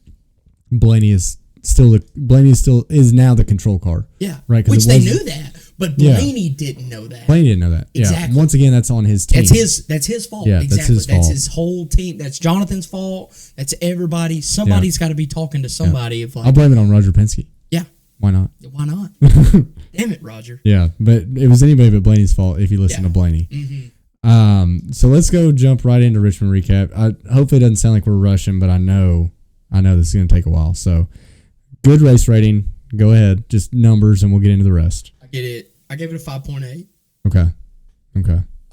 Blaney is now the control car. Yeah. Right. Which they knew that. But Blaney didn't know that. Blaney didn't know that. Exactly. Yeah. Once again, that's on his team. That's his fault. Yeah, exactly. That's his whole team. That's Jonathan's fault. That's everybody. Somebody's got to be talking to somebody. Yeah. I'll blame it on Roger Penske. Yeah. Why not? Why not? Damn it, Roger. Yeah, but it was anybody but Blaney's fault if you listen to Blaney. Mm-hmm. So let's jump right into Richmond recap. Hopefully it doesn't sound like we're rushing, but I know this is going to take a while. So good race rating. Go ahead. Just numbers, and we'll get into the rest. I get it. I gave it a 5.8. Okay.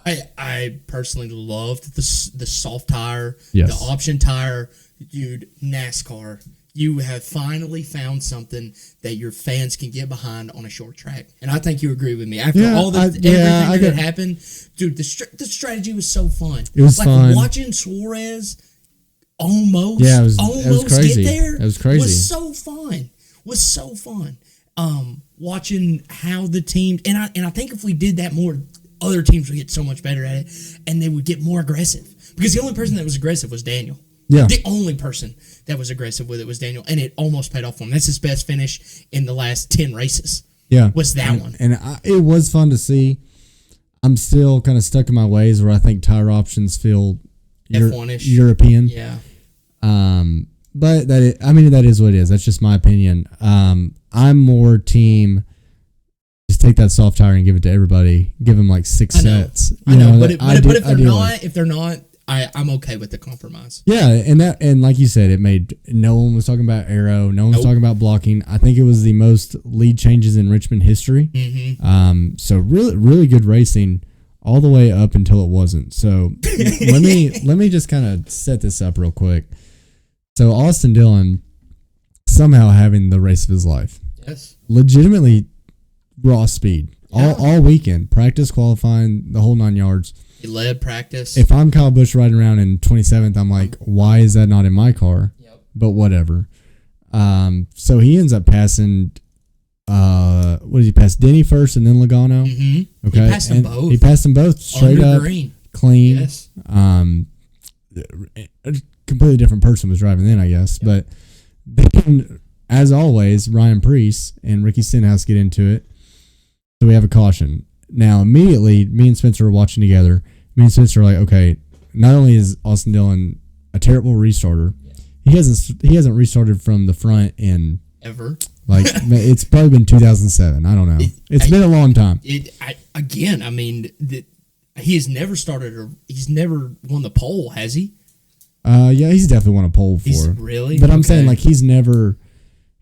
I personally loved the soft tire, the option tire. Dude, NASCAR, you have finally found something that your fans can get behind on a short track. And I think you agree with me. After everything that happened, dude, the strategy was so fun. It was fun. Watching Suarez almost crazy. get there. It was crazy. Was so fun. Watching how the team and I think if we did that more, other teams would get so much better at it, and they would get more aggressive. Because the only person that was aggressive was Daniel. Yeah. The only person that was aggressive with it was Daniel, and it almost paid off for him. That's his best finish in the last 10 races. Yeah, was that one. And it was fun to see. I'm still kind of stuck in my ways where I think tire options feel F1-ish. European. Yeah. But that is what it is. That's just my opinion. I'm more team. Just take that soft tire and give it to everybody. Give them like 6 sets. I know, but if they're not, I'm okay with the compromise. Yeah, and like you said, it made no one was talking about aero. No one was talking about blocking. I think it was the most lead changes in Richmond history. Mm-hmm. So really, really good racing all the way up until it wasn't. So let me just kind of set this up real quick. So Austin Dillon somehow having the race of his life. Yes. Legitimately raw speed. Yeah. All weekend. Practice, qualifying, the whole 9 yards. He led practice. If I'm Kyle Busch riding around in 27th, I'm like, why is that not in my car? Yep. But whatever. So he ends up passing, what did he pass? Denny first and then Logano? Mm-hmm. Okay. He passed them both. Straight Under up. green. Clean. Yes. A completely different person was driving then, I guess. Yep. But then, as always, Ryan Preece and Ricky Stenhouse get into it. So we have a caution. Now, immediately, me and Spencer are watching together. Me and Spencer are like, okay, not only is Austin Dillon a terrible restarter, he hasn't restarted from the front in ever. Like it's probably been 2007. I don't know. It's been a long time. He's never started he's never won the pole, has he? Yeah, he's definitely won a pole for. Really? But I'm saying like he's never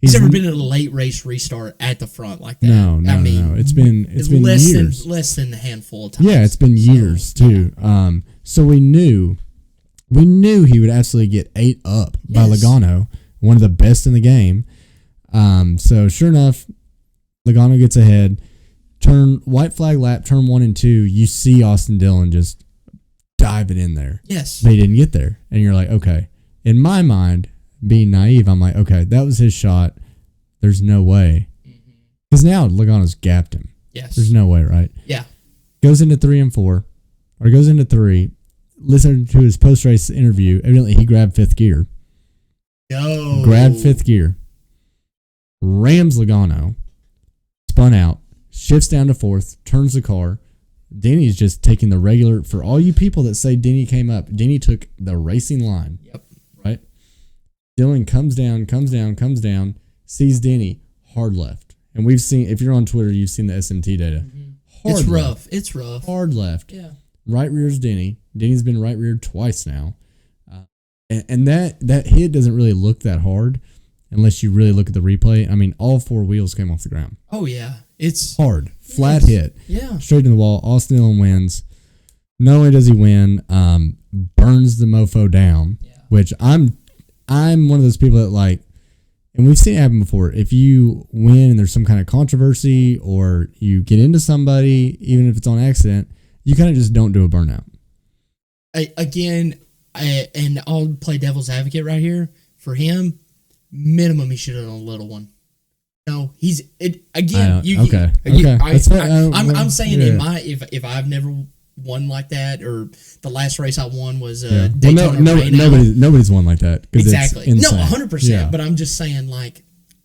been in a late race restart at the front like that. No. It's been years. Less than a handful of times. Yeah, it's been years too. Yeah. So we knew he would absolutely get ate up by Logano, one of the best in the game. So sure enough, Logano gets ahead. White flag lap, turn 1 and 2. You see Austin Dillon just dive it in there. Yes. But he didn't get there. And you're like, okay. In my mind, being naive, I'm like, okay, that was his shot. There's no way. Because now Logano's gapped him. Yes. There's no way, right? Yeah. Goes into 3 and 4. Or goes into 3. Listening to his post-race interview, evidently he grabbed 5th gear. No. Grabbed 5th gear. Rams Logano. Spun out. Shifts down to 4th. Turns the car. Denny's just taking the regular... For all you people that say Denny came up, Denny took the racing line. Yep. Right? Dylan comes down, sees Denny, hard left. And we've seen... If you're on Twitter, you've seen the SMT data. It's Hard rough. left. It's rough. Hard left. Yeah. Right rear's Denny. Denny's been right reared twice now. And that hit doesn't really look that hard unless you really look at the replay. I mean, all 4 wheels came off the ground. Oh, yeah. It's Hard. Flat hit. Yeah. Straight in the wall. Austin Dillon wins. Not only does he win, burns the mofo down, which I'm one of those people that like, and we've seen it happen before. If you win and there's some kind of controversy or you get into somebody, even if it's on accident, you kind of just don't do a burnout. And I'll play devil's advocate right here. For him, minimum he should have done a little one. No, I'm saying in my if I've never won like that, or the last race I won was Daytona. Nobody's won like that. Exactly. It's no, insane. 100%. Yeah. But I'm just saying, like,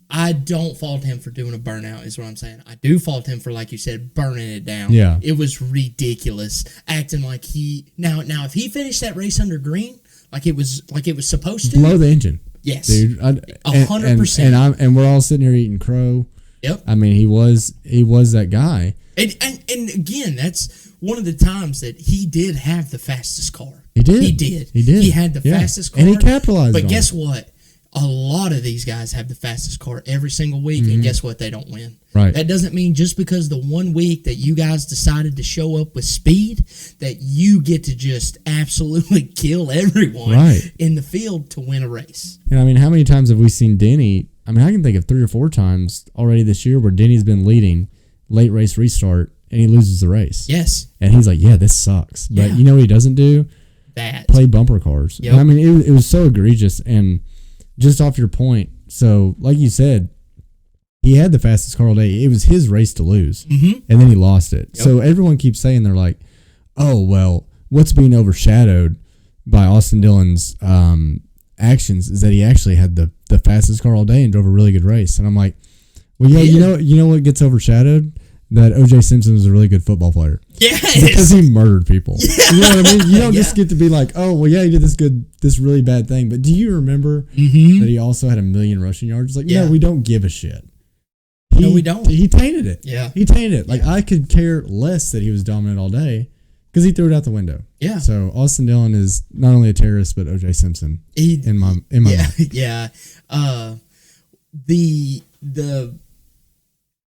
I don't fault him for doing a burnout, is what I'm saying. I do fault him for, like you said, burning it down. Yeah. It was ridiculous. Acting like he now if he finished that race under green, like it was supposed to. Blow the engine. Yes. Dude. 100%. And we're all sitting here eating crow. Yep. I mean, he was that guy. And again, that's one of the times that he did have the fastest car. He did. He had the fastest car. And he capitalized But on guess it. what? A lot of these guys have the fastest car every single week, and guess what? They don't win. Right. That doesn't mean just because the one week that you guys decided to show up with speed that you get to just absolutely kill everyone in the field to win a race. And I mean, how many times have we seen Denny? I mean, I can think of 3 or 4 times already this year where Denny's been leading, late race restart, and he loses the race. Yes. And he's like, yeah, this sucks. But you know what he doesn't do? That. Play bumper cars. Yep. And I mean, it was so egregious. And just off your point, so like you said, he had the fastest car all day. It was his race to lose. And then he lost it. Yep. So everyone keeps saying, they're like, oh, well, what's being overshadowed by Austin Dillon's actions is that he actually had the fastest car all day and drove a really good race. And I'm like, well, yeah, you know what gets overshadowed? That O.J. Simpson was a really good football player. Yes. Because he murdered people. Yeah. You know what I mean? You don't just get to be like, oh, well, yeah, he did this really bad thing. But do you remember that he also had 1 million rushing yards? Like, no, we don't give a shit. No, we don't. He tainted it. Yeah. He tainted it. Like, I could care less that he was dominant all day because he threw it out the window. Yeah. So Austin Dillon is not only a terrorist, but O.J. Simpson in my mind. Yeah. The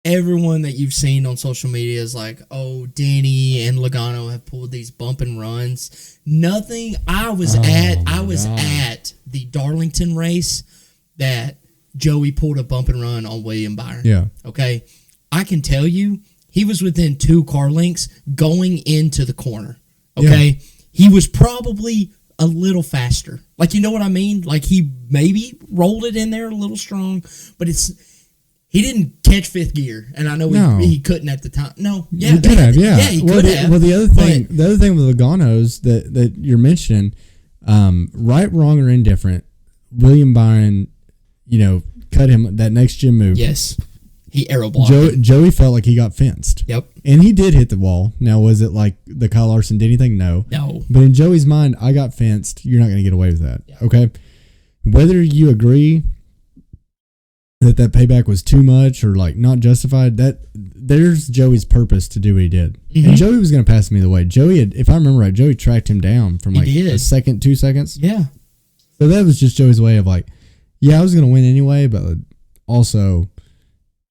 everyone that you've seen on social media is like, oh, Denny and Logano have pulled these bump and runs. Nothing. I was at the Darlington race that Joey pulled a bump and run on William Byron. Yeah. Okay. I can tell you, he was within 2 car lengths going into the corner. Okay. Yeah. He was probably a little faster. Like, you know what I mean? Like, he maybe rolled it in there a little strong, but he didn't catch 5th gear, and I know he couldn't at the time. No, yeah, he could have. Yeah, he could have. Well, the other thing with Logano's that you're mentioning, right, wrong, or indifferent, William Byron, cut him that next gym move. Yes, he arrow blocked. Joey felt like he got fenced. Yep, and he did hit the wall. Now, was it like the Kyle Larson did anything? No. But in Joey's mind, I got fenced. You're not going to get away with that. Yeah. Okay, whether you agree that payback was too much or like not justified, that there's Joey's purpose to do what he did. And Joey was going to pass him either way. Joey if I remember right, Joey tracked him down from like a second, 2 seconds. Yeah. So that was just Joey's way of like, yeah, I was going to win anyway, but also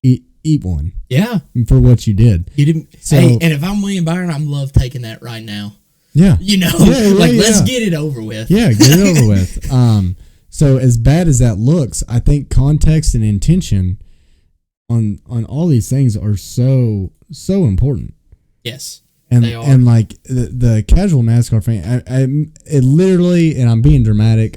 eat one. Yeah. For what you did. And if I'm William Byron, I'm love taking that right now. Yeah. Let's get it over with. Yeah, get it over with. So as bad as that looks, I think context and intention on all these things are so important. Yes. And They are. and like the casual NASCAR fan, it literally, and I'm being dramatic.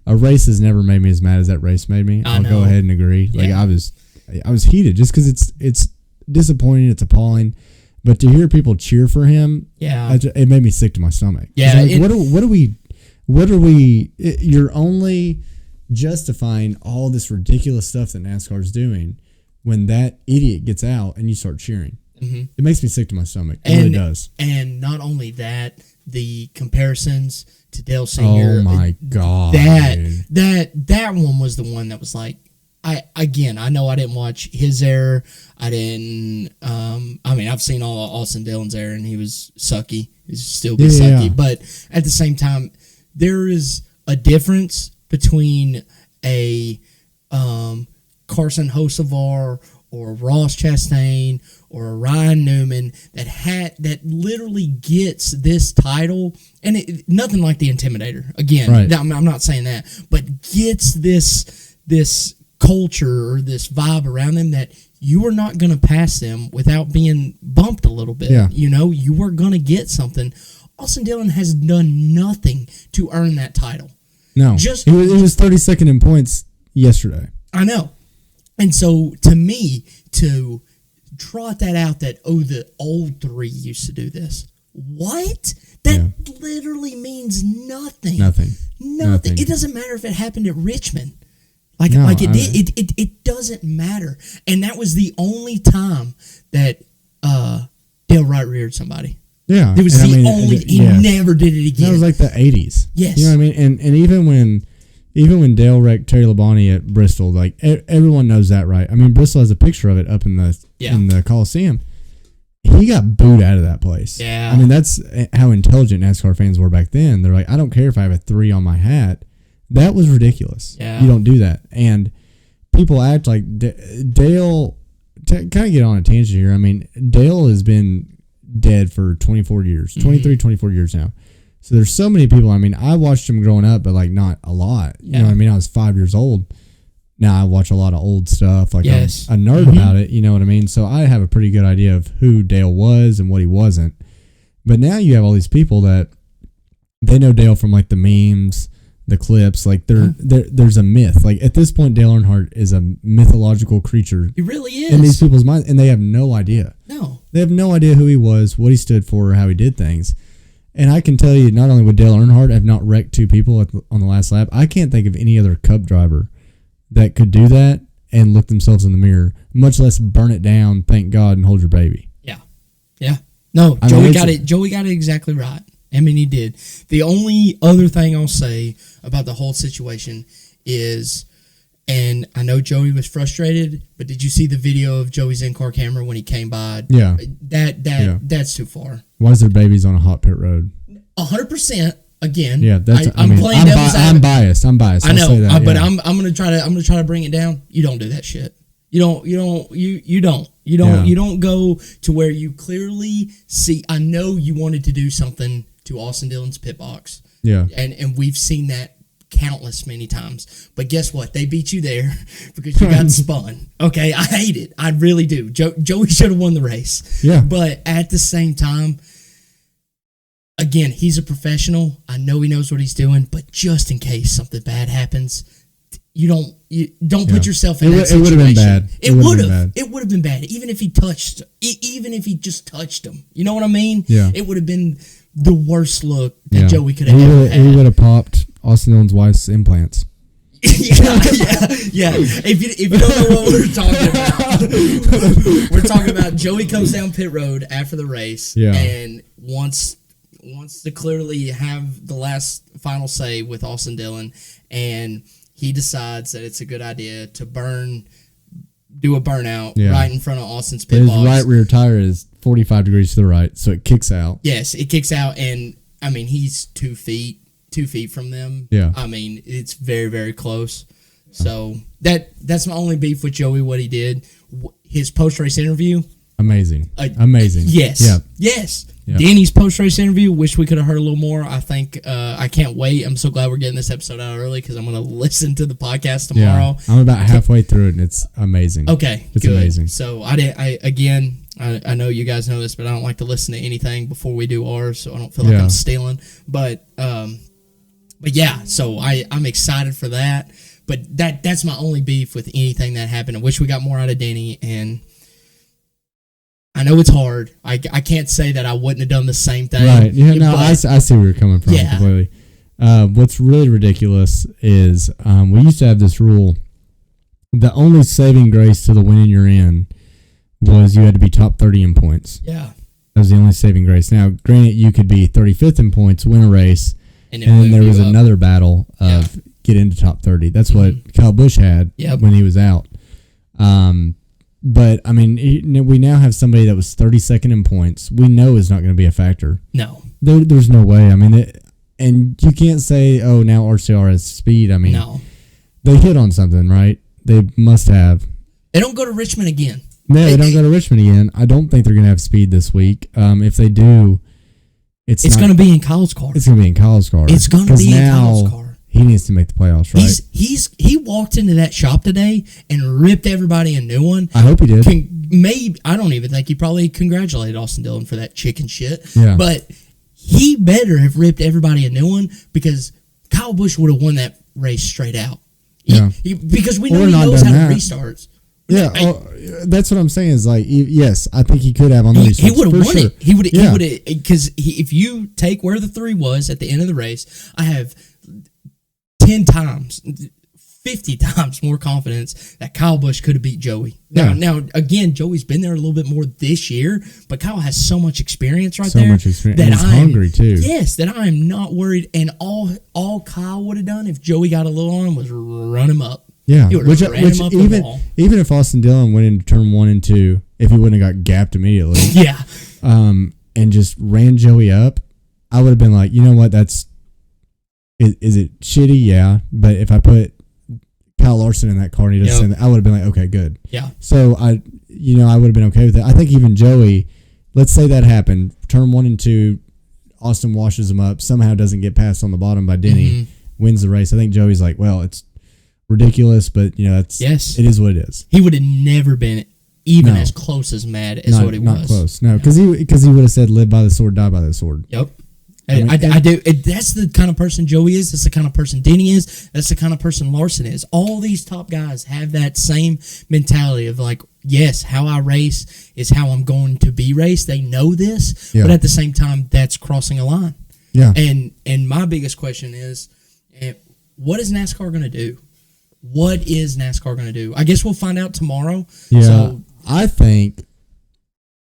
A race has never made me as mad as that race made me. I'll go ahead and agree. Like Yeah. I was heated just because it's disappointing, it's appalling, but to hear people cheer for him, it made me sick to my stomach. Yeah, Like, what are we? You're only justifying all this ridiculous stuff that NASCAR is doing when that idiot gets out and you start cheering. Mm-hmm. It makes me sick to my stomach. It really does. And not only that, the comparisons to Dale Sr. Oh my God. That one was the one that was like, I know I didn't watch his error. I didn't. I've seen all of Austin Dillon's error, and he was sucky. He's still be sucky. Yeah. But at the same time, there is a difference between a Carson Hocevar or Ross Chastain or a Ryan Newman that literally gets this title, and nothing like the Intimidator. Again, right. I'm not saying that, but gets this culture or this vibe around them that you are not going to pass them without being bumped a little bit. Yeah. You are going to get something. Austin Dillon has done nothing to earn that title. No, he was 32nd in points yesterday. I know. And so, to me, to trot that out that, the old three used to do this. What? That literally means nothing. Nothing. It doesn't matter if it happened at Richmond. It doesn't matter. And that was the only time that Dale Wright reared somebody. Yeah. It was he never did it again. That was like the 80s. Yes. You know what I mean? And even when Dale wrecked Terry Labonte at Bristol, like everyone knows that, right? I mean, Bristol has a picture of it up in the Coliseum. He got booed out of that place. Yeah. I mean, that's how intelligent NASCAR fans were back then. They're like, I don't care if I have a 3 on my hat. That was ridiculous. Yeah. You don't do that. And people act like Dale, kind of get on a tangent here. I mean, Dale has been dead for 24 years, 24 years now. So there's so many people. I mean, I watched him growing up, but like not a lot. You know what I mean? I was 5 years old. Now I watch a lot of old stuff. Like I'm a nerd about it. You know what I mean? So I have a pretty good idea of who Dale was and what he wasn't. But now you have all these people that they know Dale from like the memes, the clips. Like there's a myth. Like at this point, Dale Earnhardt is a mythological creature. He really is. In these people's minds, and they have no idea. No. They have no idea who he was, what he stood for, or how he did things. And I can tell you, not only would Dale Earnhardt have not wrecked 2 people on the last lap, I can't think of any other Cup driver that could do that and look themselves in the mirror, much less burn it down, thank God, and hold your baby. Yeah. Yeah. No, Joey got it exactly right. I mean, he did. The only other thing I'll say about the whole situation is, and I know Joey was frustrated, but did you see the video of Joey's in-car camera when he came by? Yeah. That's too far. Why is there babies on a hot pit road? 100%. Again, yeah, I'm playing devil's advocate. I'm biased. I know, I'll say that, but I'm gonna try to bring it down. You don't do that shit. You don't go to where you clearly see. I know you wanted to do something to Austin Dillon's pit box. Yeah, and we've seen that countless many times. But guess what? They beat you there because you got spun. Okay, I hate it. I really do. Joey should have won the race. Yeah, but at the same time, again, he's a professional. I know he knows what he's doing, but just in case something bad happens, you don't put yourself in that situation. It would have been bad. It would have been bad. Even if he just touched him. You know what I mean? Yeah. It would have been the worst look that Joey could have ever had. He would have popped Austin Dillon's wife's implants. yeah. If you don't know what we're talking about, we're talking about Joey comes down pit road after the race and wants to clearly have the last final say with Austin Dillon, and he decides that it's a good idea to do a burnout right in front of Austin's pit box. His right rear tire is 45 degrees to the right, so it kicks out. Yes, it kicks out, and I mean he's 2 feet from them. Yeah, I mean it's very, very close. So that's my only beef with Joey. What he did, his post race interview, Amazing. Amazing. Yes. Yeah. Yes. Yeah. Danny's post-race interview, wish we could have heard a little more. I think I can't wait. I'm so glad we're getting this episode out early because I'm going to listen to the podcast tomorrow. I'm about halfway through it, and it's amazing. Okay, it's good. Amazing. So I know you guys know this, but I don't like to listen to anything before we do ours, so I don't feel like I'm stealing. But yeah, so I'm excited for that. But that's my only beef with anything that happened. I wish we got more out of Denny, and I know it's hard. I can't say that I wouldn't have done the same thing. Right. Yeah. No, I see where you're coming from completely. What's really ridiculous is we used to have this rule. The only saving grace to the winning you're in was you had to be top 30 in points. Yeah. That was the only saving grace. Now, granted, you could be 35th in points, win a race, and then there was another battle of get into top 30. That's what Kyle Busch had when he was out. But, I mean, we now have somebody that was 32nd in points. We know is not going to be a factor. No. There's no way. I mean, and you can't say, oh, now RCR has speed. I mean, no. They hit on something, right? They must have. They don't go to Richmond again. No, they don't go to Richmond again. I don't think they're going to have speed this week. If they do, it's going to be in Kyle's car. It's going to be in Kyle's car. It's going to be in Kyle's car. He needs to make the playoffs, right? He walked into that shop today and ripped everybody a new one. I hope he did. I don't even think he probably congratulated Austin Dillon for that chicken shit. Yeah. But he better have ripped everybody a new one because Kyle Busch would have won that race straight out. Because we know he knows how to restart. Yeah, that's what I'm saying. Is like, yes, I think he could have on the restarts. He would have won it. He would have because if you take where the 3 was at the end of the race, I have 10 times, 50 times more confidence that Kyle Busch could have beat Joey. Now, again, Joey's been there a little bit more this year, but Kyle has so much experience there. So much experience. And he's hungry, too. Yes, that I am not worried. And all Kyle would have done if Joey got a little on him was run him up. Yeah, he which him up even if Austin Dillon went into turn 1 and 2, if he wouldn't have got gapped immediately, and just ran Joey up, I would have been like, you know what, is it shitty? Yeah, but if I put Kyle Larson in that car and he doesn't, I would have been like, okay, good. Yeah. So I would have been okay with it. I think even Joey, let's say that happened, turn 1 and 2, Austin washes him up, somehow doesn't get passed on the bottom by Denny, wins the race. I think Joey's like, well, it's ridiculous, but it is what it is. He would have never been even as close as mad as what he was. Not close. No, because he would have said, "Live by the sword, die by the sword." Yep. I do. That's the kind of person Joey is. That's the kind of person Denny is. That's the kind of person Larson is. All these top guys have that same mentality of like, yes, how I race is how I'm going to be raced. They know this, but at the same time, that's crossing a line. Yeah. And my biggest question is, what is NASCAR going to do? What is NASCAR going to do? I guess we'll find out tomorrow. Yeah, so, I think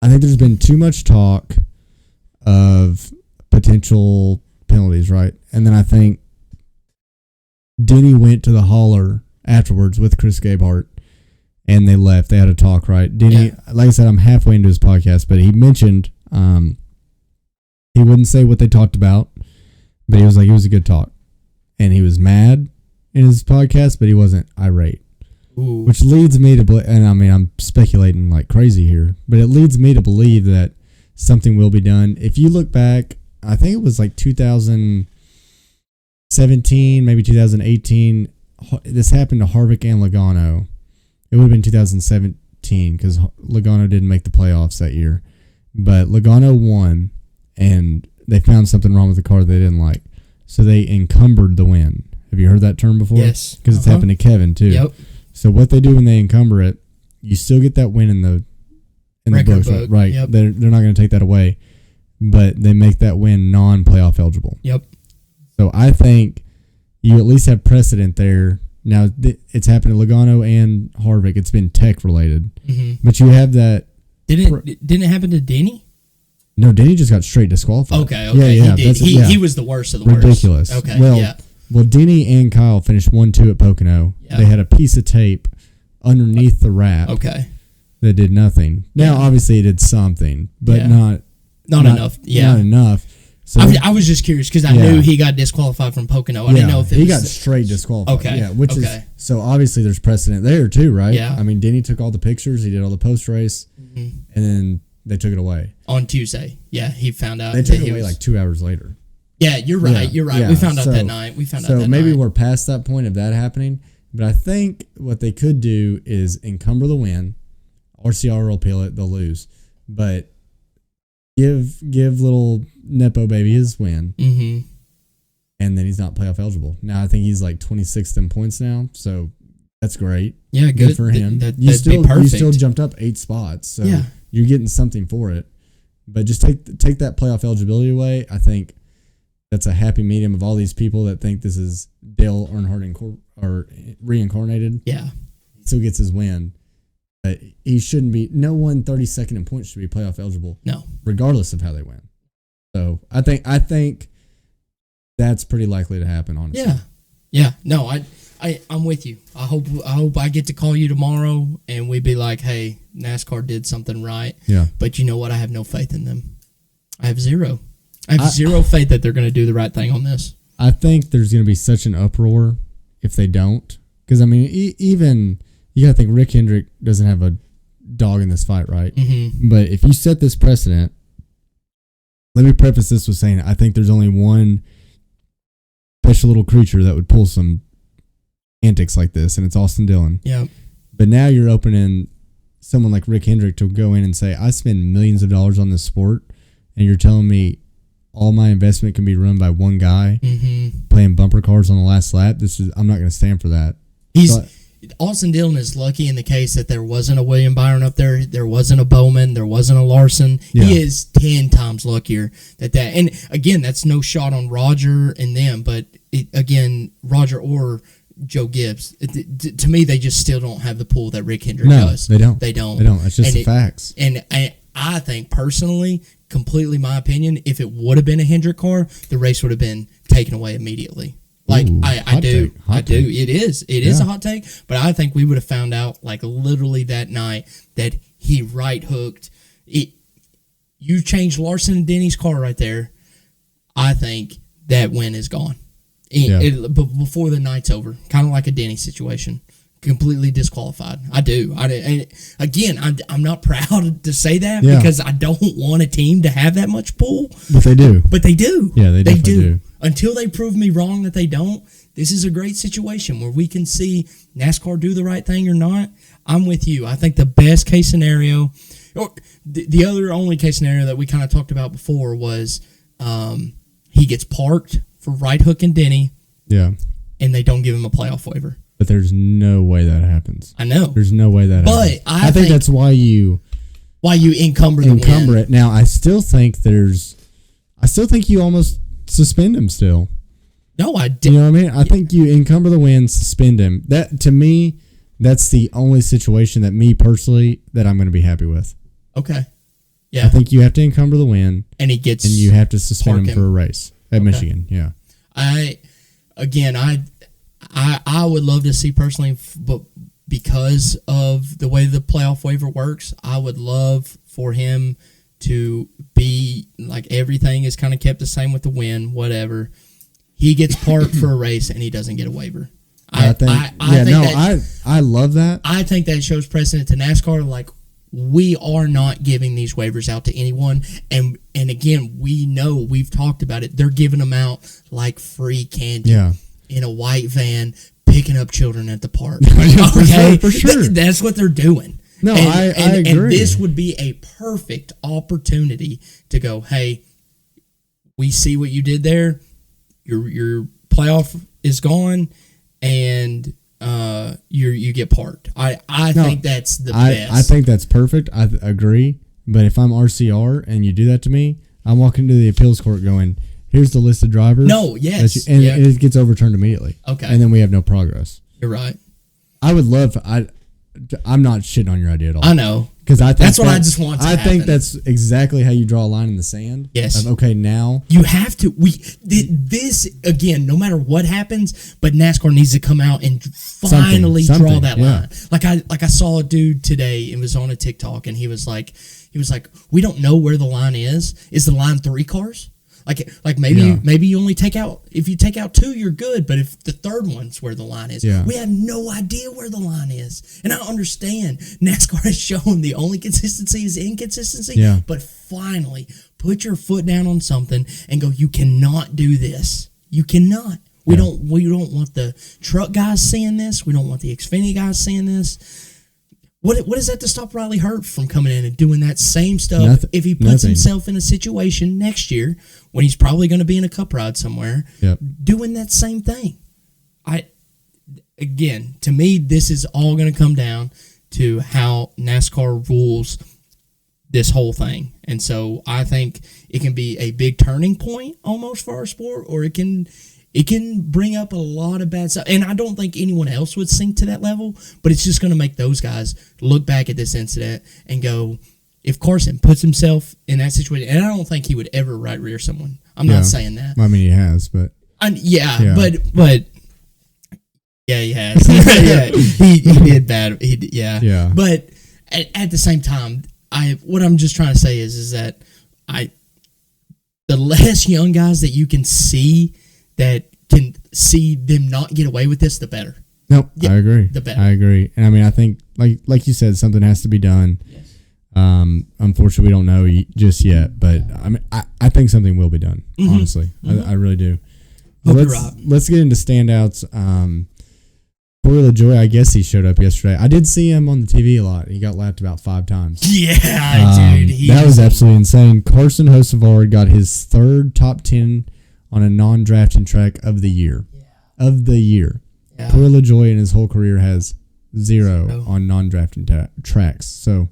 there's been too much talk of potential penalties, right? And then I think Denny went to the hauler afterwards with Chris Gabehart, and they left. They had a talk, right? Denny, like I said, I'm halfway into his podcast, but he mentioned he wouldn't say what they talked about, but he was like, it was a good talk. And he was mad in his podcast, but he wasn't irate. Ooh. Which leads me to believe, and I mean, I'm speculating like crazy here, but it leads me to believe that something will be done. If you look back, I think it was like 2017, maybe 2018. This happened to Harvick and Logano. It would have been 2017 because Logano didn't make the playoffs that year. But Logano won, and they found something wrong with the car they didn't like. So they encumbered the win. Have you heard that term before? Yes. Because it's happened to Kevin, too. Yep. So what they do when they encumber it, you still get that win in the books, right? Yep. They're not going to take that away, but they make that win non-playoff eligible. Yep. So I think you at least have precedent there. Now it's happened to Logano and Harvick. It's been tech related, but you have that. Didn't it happen to Denny? No, Denny just got straight disqualified. Okay. Yeah. He did. He was the worst of the worst. Ridiculous. Okay. Well, Denny and Kyle finished 1-2 at Pocono. Yeah. They had a piece of tape underneath the wrap. Okay. That did nothing. Now, obviously, it did something, but not enough. Yeah. Not enough. So I was just curious because I knew he got disqualified from Pocono. I didn't know if he got straight disqualified. Okay. Yeah, is so obviously there's precedent there too, right? Yeah. I mean, Denny took all the pictures. He did all the post race. and then they took it away on Tuesday. Yeah, he found out. They took it away like 2 hours later. Yeah, you're right. You're right. Yeah. We found out that night. So maybe we're past that point of that happening. But I think what they could do is encumber the win. RCR will appeal it. They'll lose. But give little Nepo baby his win. Mm-hmm. And then he's not playoff eligible. Now I think he's like 26th in points now. So that's great. Yeah, good for him. You still jumped up 8 spots. So you're getting something for it. But just take that playoff eligibility away. I think that's a happy medium of all these people that think this is Dale Earnhardt or reincarnated. Yeah. He still gets his win. But he shouldn't be. No one 32nd in points should be playoff eligible. No. Regardless of how they win. So I think that's pretty likely to happen, honestly. Yeah. Yeah. No, I'm with you. I hope I get to call you tomorrow and we'd be like, hey, NASCAR did something right. Yeah. But you know what? I have no faith in them. I have zero faith that they're going to do the right thing on this. I think there's going to be such an uproar if they don't. Because, I mean, even you got to think Rick Hendrick doesn't have a dog in this fight, right? Mm-hmm. But if you set this precedent, let me preface this with saying I think there's only one special little creature that would pull some antics like this, and it's Austin Dillon. Yeah. But now you're opening someone like Rick Hendrick to go in and say, I spend millions of dollars on this sport, and you're telling me all my investment can be run by one guy playing bumper cars on the last lap. I'm not going to stand for that. Austin Dillon is lucky in the case that there wasn't a William Byron up there, there wasn't a Bowman, there wasn't a Larson. Yeah. He is 10 times luckier that. And again, that's no shot on Roger and them, but again, Roger or Joe Gibbs, to me, they just still don't have the pull that Rick Hendrick does. They don't. It's just the facts. And I think personally, completely my opinion, if it would have been a Hendrick car, the race would have been taken away immediately. Like, ooh, I do. take. It is a hot take, but I think we would have found out, like, literally that night that he right hooked. You changed Larson and Denny's car right there. I think that win is gone. But before the night's over, kind of like a Denny situation. Completely disqualified. I do. Again, I'm not proud to say that because I don't want a team to have that much pull. But they do. Yeah, they definitely do. Until they prove me wrong that they don't, this is a great situation where we can see NASCAR do the right thing or not. I'm with you. I think the best case scenario, or the other only case scenario that we kind of talked about before was he gets parked for right hook and Denny. Yeah. And they don't give him a playoff waiver. But there's no way that happens. I know. There's no way that happens. But I think that's why you encumber it. Now, I still think you almost suspend him still. No, I didn't. You know what I mean? I think you encumber the win, suspend him. That, to me, that's the only situation that me personally that I'm going to be happy with. Okay. Yeah. I think you have to encumber the win. And you have to suspend him for a race at Michigan. Yeah. I would love to see personally, but because of the way the playoff waiver works, I would love for him to be like everything is kind of kept the same with the win, whatever. He gets parked for a race and he doesn't get a waiver. I love that. I think that shows precedent to NASCAR. Like, we are not giving these waivers out to anyone. And again, we know, we've talked about it. They're giving them out like free candy in a white van, picking up children at the park. Okay? For sure. That's what they're doing. No, I agree. And this would be a perfect opportunity to go, hey, we see what you did there. Your playoff is gone, and you get parked. I think that's the best. I think that's perfect. I agree. But if I'm RCR and you do that to me, I'm walking to the appeals court going, here's the list of drivers. No, yes. And it gets overturned immediately. Okay. And then we have no progress. You're right. I would love I'm not shitting on your idea at all. I know. Because I think that's what I just want to happen. I think that's exactly how you draw a line in the sand. Yes. Okay, now. You have to. This, again, no matter what happens, but NASCAR needs to come out and finally draw that line. Like I saw a dude today, it was on a TikTok, and he was like, we don't know where the line is. Is the line 3 cars? Like maybe you only take out, if you take out 2, you're good. But if the third one's where the line is, we have no idea where the line is. And I understand NASCAR has shown the only consistency is inconsistency. Yeah. But finally, put your foot down on something and go, you cannot do this. You cannot. We don't want the truck guys seeing this. We don't want the Xfinity guys seeing this. What is that to stop Riley Hurt from coming in and doing that same stuff? If he puts himself in a situation next year when he's probably going to be in a cup ride somewhere, doing that same thing. Again, to me, this is all going to come down to how NASCAR rules this whole thing. And so I think it can be a big turning point almost for our sport, or it can bring up a lot of bad stuff. And I don't think anyone else would sink to that level, but it's just going to make those guys look back at this incident and go, if Carson puts himself in that situation, and I don't think he would ever right rear someone. I'm not saying that. I mean, he has, but. But yeah, he has. He did bad. Yeah. But at the same time, what I'm just trying to say is that the less young guys that you can see that can see them not get away with this, the better. Nope, I agree. The better. I agree. And I mean, I think, like you said, something has to be done. Yes. Unfortunately, we don't know just yet, but I mean, I think something will be done, honestly. I really do. Let's get into standouts. Corey LaJoie, I guess he showed up yesterday. I did see him on the TV a lot. He got lapped about 5 times. Yeah, dude. That was absolutely insane. Carson Hocevar got his 3rd top 10 on a non-drafting track of the year. Yeah. Corey LaJoie in his whole career has 0 on non-drafting tracks. So,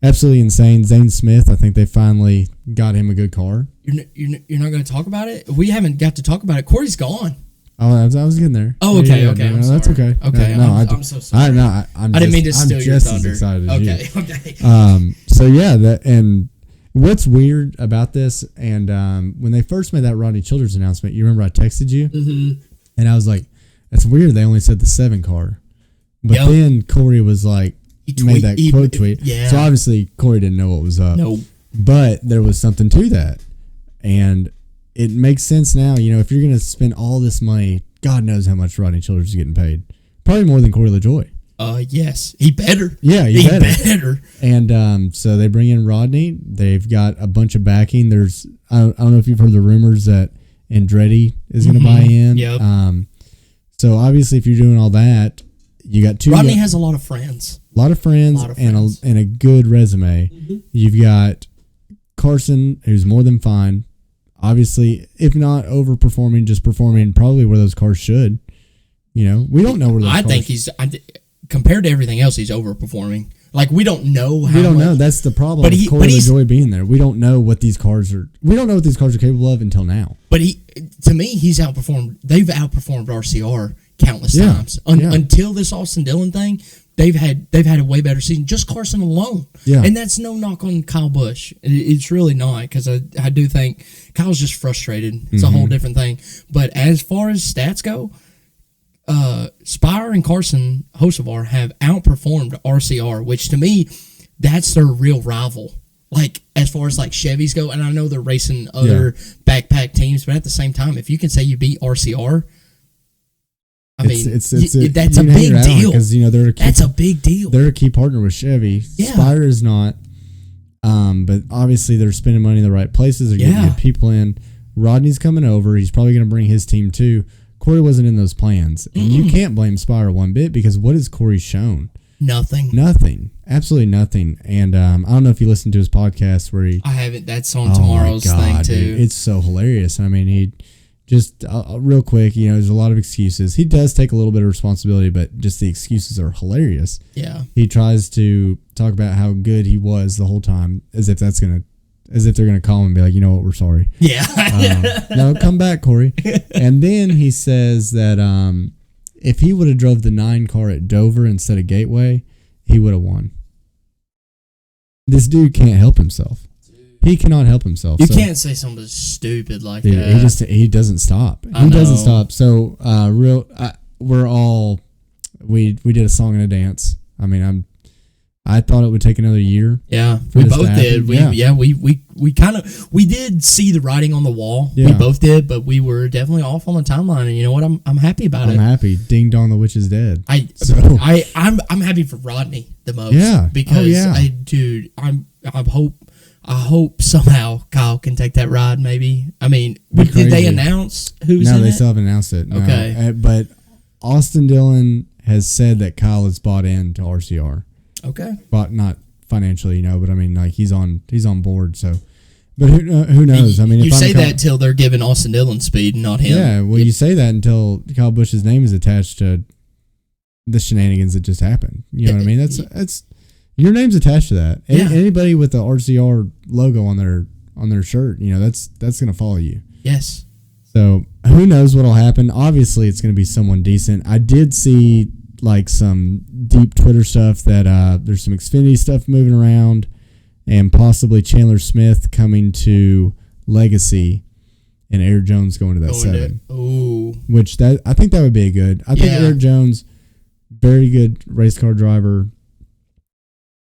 absolutely insane. Zane Smith, I think they finally got him a good car. You're not going to talk about it? We haven't got to talk about it. Corey's gone. Oh, I was getting there. Oh, okay. No, that's okay. Okay, I'm so sorry. I didn't mean to steal your thunder. As excited as you. Okay. So yeah, and what's weird about this, and when they first made that Rodney Childers announcement, you remember I texted you, and I was like, "That's weird. They only said the 7 car," but then Corey was like, made that quote tweet. Yeah. So obviously Corey didn't know what was up. No. But there was something to that, and it makes sense now. You know, if you're going to spend all this money, God knows how much Rodney Childers is getting paid. Probably more than Corey LaJoie. Yes. He better. Yeah, he better. And so they bring in Rodney. They've got a bunch of backing. There's I don't know if you've heard the rumors that Andretti is going to buy in. Yep. So obviously, if you're doing all that, you got 2. Rodney has a lot of friends. A lot of friends. And a good resume. You've got Carson, who's more than fine. Obviously, if not overperforming, just performing probably where those cars should. You know, we don't know where those cars think compared to everything else, he's overperforming. Like, we don't know how. We don't know. That's the problem with Corey LaJoie being there. We don't know what these cars are. We don't know what these cars are capable of until now. But to me, he's outperformed. They've outperformed RCR countless times. Until this Austin Dillon thing, they've had a way better season. Just Carson alone. Yeah. And that's no knock on Kyle Busch. It's really not, because I do think Kyle's just frustrated. It's a whole different thing. But as far as stats go, Spire and Carson Hocevar have outperformed RCR, which to me, that's their real rival. Like, as far as like Chevys go, and I know they're racing other backpack teams, but at the same time, if you can say you beat RCR, that's a big deal. Because that's a big deal. They're a key partner with Chevy. Yeah. Spire is not, but obviously they're spending money in the right places. They're getting good people in. Rodney's coming over. He's probably going to bring his team too. Corey wasn't in those plans, and you can't blame Spire one bit, because what has Corey shown? Nothing. Absolutely nothing. And I don't know if you listened to his podcast where he. I haven't. That's on tomorrow's thing too. Dude, it's so hilarious. I mean, he just real quick. There's a lot of excuses. He does take a little bit of responsibility, but just the excuses are hilarious. Yeah. He tries to talk about how good he was the whole time, as if they're gonna call him and be like, you know what, we're sorry. Yeah. No, come back, Corey. And then he says that if he would have drove the 9 car at Dover instead of Gateway, he would have won. This dude can't help himself. He cannot help himself. You can't say something stupid like that. He doesn't stop. He doesn't stop. So we did a song and a dance. I mean, I thought it would take another year. Yeah, for we this to both happen. did. We kind of did see the writing on the wall. Yeah. We both did, but we were definitely off on the timeline. And you know what? I'm happy about it. I'm happy. Ding dong, the witch is dead. I'm happy for Rodney the most. Yeah. because yeah. I hope somehow Kyle can take that ride. Maybe. I mean, did they crazy. announce who's No, in they it? still haven't announced it. No. Okay. But Austin Dillon has said that Kyle is bought into RCR. Okay. But not financially, but I mean, like he's on board. So, but who knows? I mean, you if say I'm that till they're giving Austin Dillon speed and not him. Yeah, well, you say that until Kyle Busch's name is attached to the shenanigans that just happened. You know what I mean? That's your name's attached to that. Yeah. Anybody with the RCR logo on their shirt, that's gonna follow you. Yes. So who knows what'll happen? Obviously, it's gonna be someone decent. I did see like some deep Twitter stuff that there's some Xfinity stuff moving around, and possibly Chandler Smith coming to Legacy, and Eric Jones going to that 7. Ooh. Which I think that would be a good. I think Eric Jones, very good race car driver,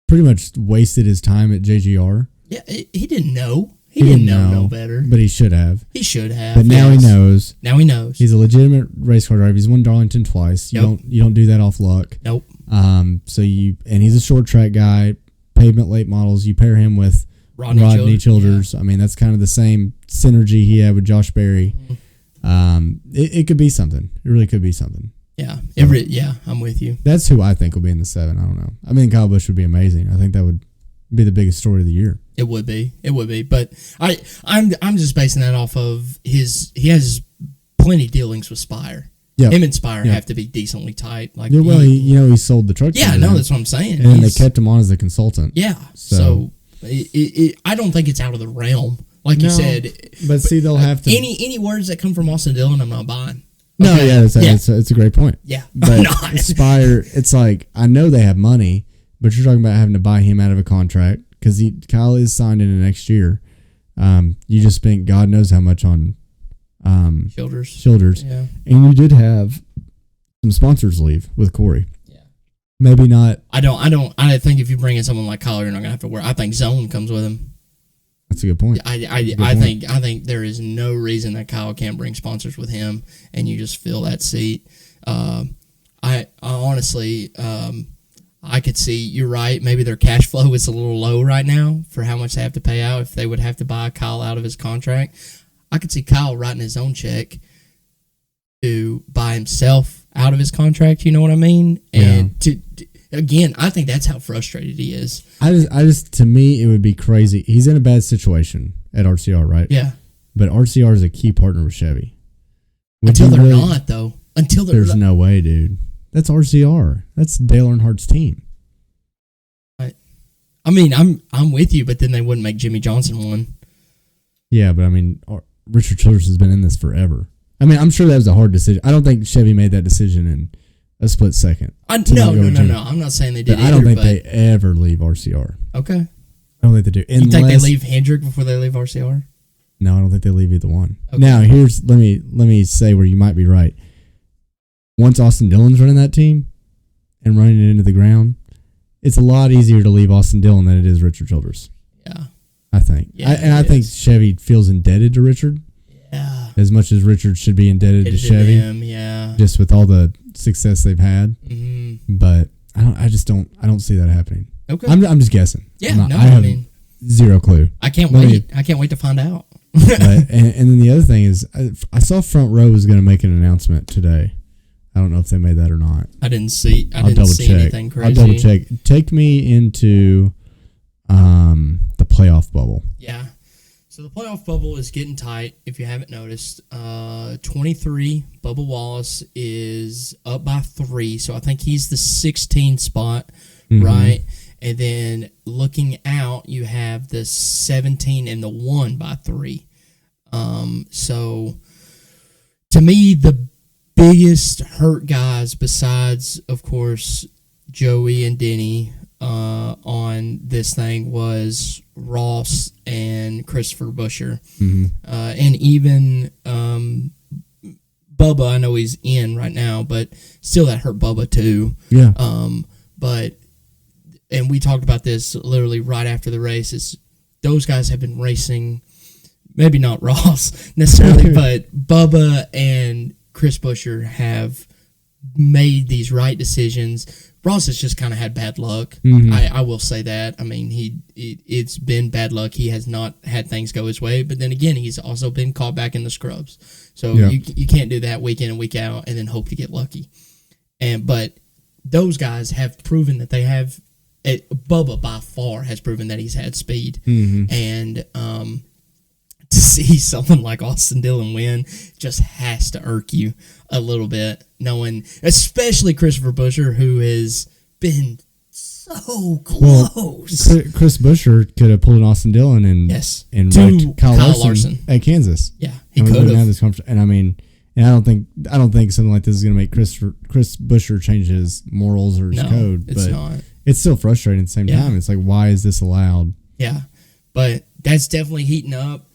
pretty much wasted his time at JGR. Yeah, he didn't know. He didn't know no better. But he should have. He should have. But now he knows. Now he knows. He's a legitimate race car driver. He's won Darlington twice. You don't do that off luck. Nope. And he's a short track guy, pavement late models. You pair him with Rodney Childers. Yeah. I mean, that's kind of the same synergy he had with Josh Berry. Mm-hmm. It could be something. It really could be something. Yeah. I'm with you. That's who I think will be in the 7. I don't know. I mean, Kyle Busch would be amazing. I think that would be the biggest story of the year. It would be, but I'm just basing that off of he has plenty of dealings with Spire. Yeah, him and Spire have to be decently tight. Like, he sold the truck. Yeah, no, that's what I'm saying. And then they kept him on as a consultant. Yeah, so I don't think it's out of the realm, like you said. But see, they'll have to any words that come from Austin Dillon, I'm not buying. No, it's a great point. Yeah, but Spire, it's like I know they have money, but you're talking about having to buy him out of a contract. Because Kyle is signed in the next year. You just spent God knows how much on Childers. Yeah. And you did have some sponsors leave with Corey. Yeah. Maybe not. I think if you bring in someone like Kyle, you're not gonna have to worry. I think Zone comes with him. That's a good point. I think there is no reason that Kyle can't bring sponsors with him, and you just fill that seat. I honestly. I could see, you're right, maybe their cash flow is a little low right now for how much they have to pay out if they would have to buy Kyle out of his contract. I could see Kyle writing his own check to buy himself out of his contract, you know what I mean? And again, I think that's how frustrated he is. To me, it would be crazy. He's in a bad situation at RCR, right? Yeah. But RCR is a key partner with Chevy. Until they're not, though. There's no way, dude. That's RCR. That's Dale Earnhardt's team. I mean, I'm with you, but then they wouldn't make Jimmy Johnson one. Yeah, but I mean, Richard Childress has been in this forever. I mean, I'm sure that was a hard decision. I don't think Chevy made that decision in a split second. No. I'm not saying they did. I don't think they ever leave RCR. Okay. I don't think they do. You think they leave Hendrick before they leave RCR? No, I don't think they leave either one. Okay. Now, let me say where you might be right. Once Austin Dillon's running that team and running it into the ground, it's a lot easier to leave Austin Dillon than it is Richard Childress. Yeah. I think. Yeah, I think Chevy feels indebted to Richard. Yeah. As much as Richard should be indebted to Chevy. Yeah. Just with all the success they've had. Mm-hmm. But I don't see that happening. Okay. I'm just guessing. Yeah. I have zero clue. I can't wait. I can't wait to find out. But, and then the other thing is, I saw Front Row was going to make an announcement today. I don't know if they made that or not. I didn't see anything crazy. I'll double check. Take me into the playoff bubble. Yeah. So the playoff bubble is getting tight, if you haven't noticed. 23, Bubba Wallace is up by 3, so I think he's the 16th spot, right? And then looking out, you have the 17 and the 1 by 3. So to me, the biggest hurt guys, besides, of course, Joey and Denny on this thing, was Ross and Christopher Buescher. And even Bubba, I know he's in right now, but still that hurt Bubba too. Yeah. But and we talked about this literally right after the race, is those guys have been racing, maybe not Ross necessarily, but Bubba and Chris Buescher have made these right decisions. Ross has just kind of had bad luck. I will say that. I mean, it's been bad luck. He has not had things go his way. But then again, he's also been caught back in the scrubs. So you can't do that week in and week out and then hope to get lucky. But those guys have proven that they have. Bubba by far has proven that he's had speed. And to see someone like Austin Dillon win just has to irk you a little bit, knowing, especially Christopher Buescher, who has been so close. Well, Chris Buescher could have pulled an Austin Dillon and wrecked Kyle Larson at Kansas. Yeah, he could have. And I mean, and I don't think something like this is going to make Chris Buescher change his morals or his code. It's but not. It's still frustrating at the same time. It's like, why is this allowed? Yeah, but that's definitely heating up.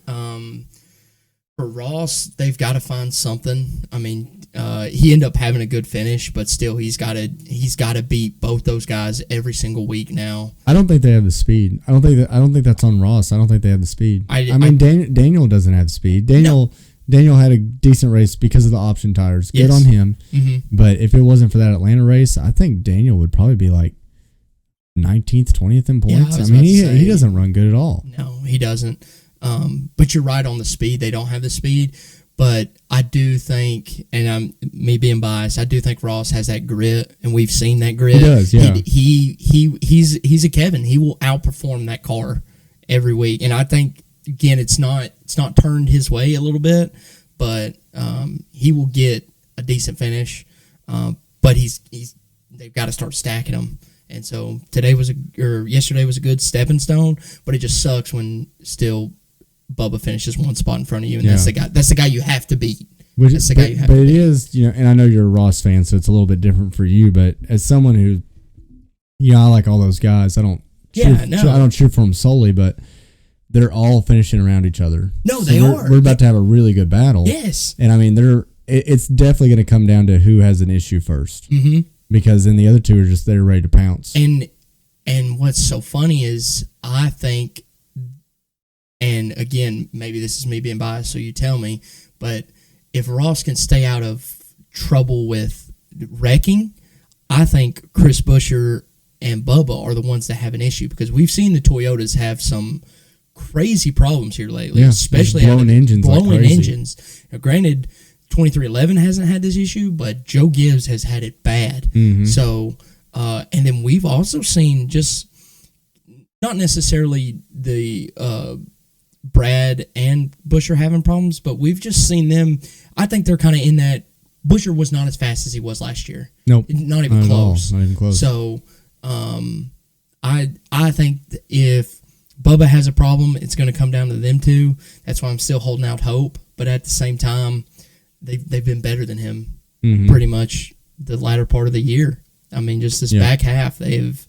For Ross, they've got to find something. I mean, he ended up having a good finish, but still, he's got to beat both those guys every single week now. I don't think they have the speed. I don't think that's on Ross. I don't think they have the speed. Daniel doesn't have speed. Daniel had a decent race because of the option tires. Good on him. But if it wasn't for that Atlanta race, I think Daniel would probably be like 19th, 20th in points. I mean, he doesn't run good at all. No, he doesn't. But you're right on the speed. They don't have the speed. But I do think, and me being biased, I do think Ross has that grit, and we've seen that grit. He does, yeah. He's a Kevin. He will outperform that car every week. And I think, again, it's not turned his way a little bit, but he will get a decent finish. But they've got to start stacking them. And so yesterday was a good stepping stone, but it just sucks when still Bubba finishes one spot in front of you, and that's the guy you have to beat. But it is, and I know you're a Ross fan, so it's a little bit different for you. But as someone who, I like all those guys. I don't cheer for them solely, but they're all finishing around each other. No, they are. We're about to have a really good battle. Yes, and I mean it's definitely going to come down to who has an issue first. Because then the other two are they're ready to pounce. And what's so funny is I think, and again, maybe this is me being biased, so you tell me, but if Ross can stay out of trouble with wrecking, I think Chris Buescher and Bubba are the ones that have an issue, because we've seen the Toyotas have some crazy problems here lately, especially blowing engines. Now, granted, 2311 hasn't had this issue, but Joe Gibbs has had it bad. So, and then we've also seen just not necessarily the Brad and Buescher having problems, but we've just seen them. I think they're kind of in that. Buescher was not as fast as he was last year. Nope, not even close. Not even close. So, I think if Bubba has a problem, it's going to come down to them two. That's why I'm still holding out hope. But at the same time, they've been better than him pretty much the latter part of the year. I mean, just this back half, they've